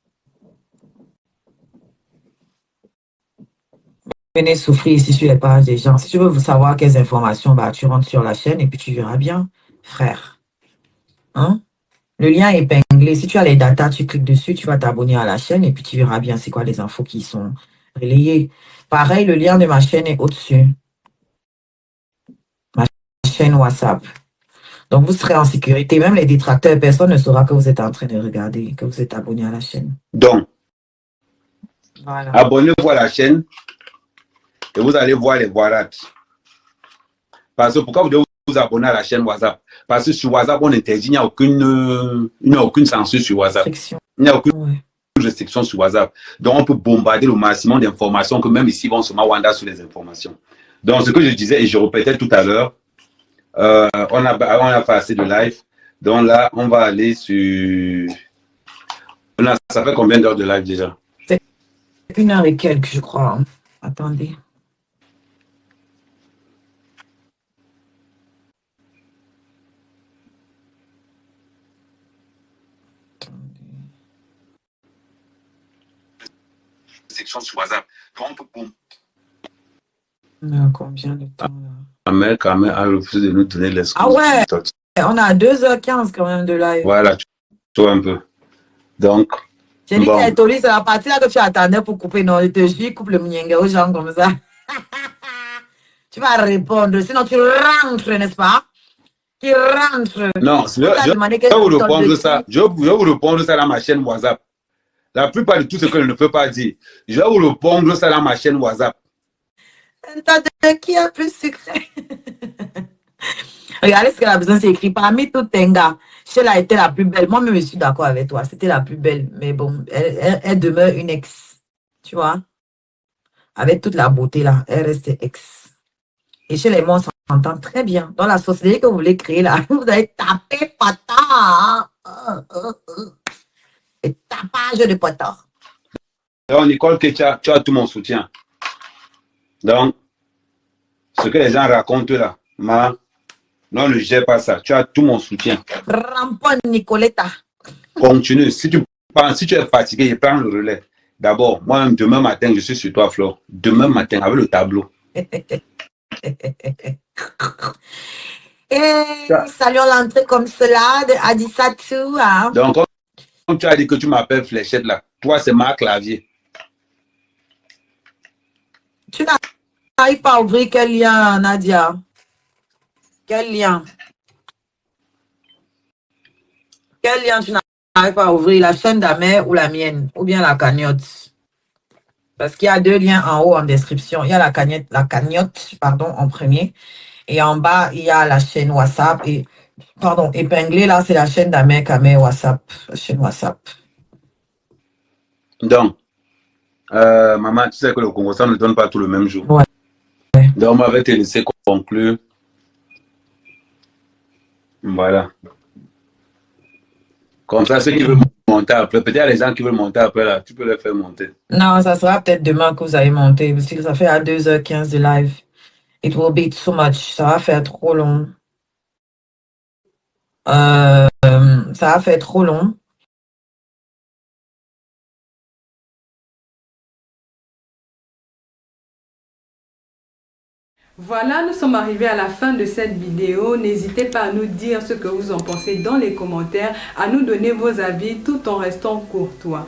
Venez souffrir ici sur les pages des gens. Si tu veux savoir quelles informations, bah, tu rentres sur la chaîne et puis tu verras bien, frère. Hein? Le lien est épinglé. Si tu as les datas, tu cliques dessus, tu vas t'abonner à la chaîne et puis tu verras bien c'est quoi les infos qui sont relayées. Pareil, le lien de ma chaîne est au-dessus. Ma chaîne WhatsApp. Donc, vous serez en sécurité. Même les détracteurs, personne ne saura que vous êtes en train de regarder, que vous êtes abonné à la chaîne. Donc, voilà. Abonnez-vous à la chaîne et vous allez voir les voilates. Parce que pourquoi vous devez vous abonner à la chaîne WhatsApp? Parce que sur WhatsApp, on interdit, il n'y a aucune censure sur WhatsApp. Il n'y a aucune restriction sur WhatsApp. Donc, on peut bombarder le maximum d'informations que même ici, vont se Wanda sur les informations. Donc, ce que je disais et je répétais tout à l'heure, on a fait assez de live. Donc là, on va aller sur... Ça fait combien d'heures de live déjà? C'est 1 heure et quelques, je crois. Attendez. Section sur WhatsApp. Combien de temps là? Amel a refusé de nous donner l'excuse. Ah ouais, on a 2h15 quand même de live. Voilà, tu vois un peu. Donc, j'ai dit que Toli, c'est la partie là que tu attendais pour couper. Non, je te jure, coupe le mouyengue aux gens comme ça. Tu vas répondre, sinon tu rentres, n'est-ce pas? Tu rentres. Non, je vais vous répondre ça. Je vais vous répondre ça dans ma chaîne WhatsApp. La plupart de tout ce que je ne peux pas dire, je vais vous répondre ça dans ma chaîne WhatsApp. De qui a plus sucré? Regardez ce qu'elle a besoin, c'est écrit. Parmi toutes Tenga, Shell a été la plus belle. Moi-même, je suis d'accord avec toi. C'était la plus belle. Mais bon, elle demeure une ex. Tu vois? Avec toute la beauté là, elle reste ex. Et chez les mots, on s'entend très bien. Dans la société que vous voulez créer là, vous allez taper pata. Et tapage de pata. Donc, Nicole, tu as tout mon soutien. Donc, ce que les gens racontent là, non, ne gère pas ça. Tu as tout mon soutien. Rampon Nicoletta. Continue. Si tu es fatigué, je prends le relais. D'abord, moi-même, demain matin, je suis sur toi, Flore. Demain matin, avec le tableau. Et saluons l'entrée comme cela de Adissatou. Hein? Donc, comme tu as dit que tu m'appelles Fléchette là, toi, c'est Marc Clavier. Tu n'arrives pas à ouvrir quel lien, Nadia? Quel lien? Quel lien tu n'arrives pas à ouvrir? La chaîne d'Amère ou la mienne? Ou bien la cagnotte? Parce qu'il y a deux liens en haut en description. Il y a la cagnotte, pardon, en premier. Et en bas, il y a la chaîne WhatsApp. Et, pardon, épinglé là, c'est la chaîne d'Amère Kamé WhatsApp. La chaîne WhatsApp. Donc, maman, tu sais que le Congo, ça ne donne pas tout le même jour. Ouais. Donc, on va te laisser conclure. Voilà. Comme ça, ceux qui veulent monter après, peut-être les gens qui veulent monter après, là, tu peux les faire monter. Non, ça sera peut-être demain que vous allez monter. Parce que ça fait à 2h15 de live. It will be too much. Ça va faire trop long. Ça va faire trop long. Voilà, nous sommes arrivés à la fin de cette vidéo. N'hésitez pas à nous dire ce que vous en pensez dans les commentaires, à nous donner vos avis tout en restant courtois.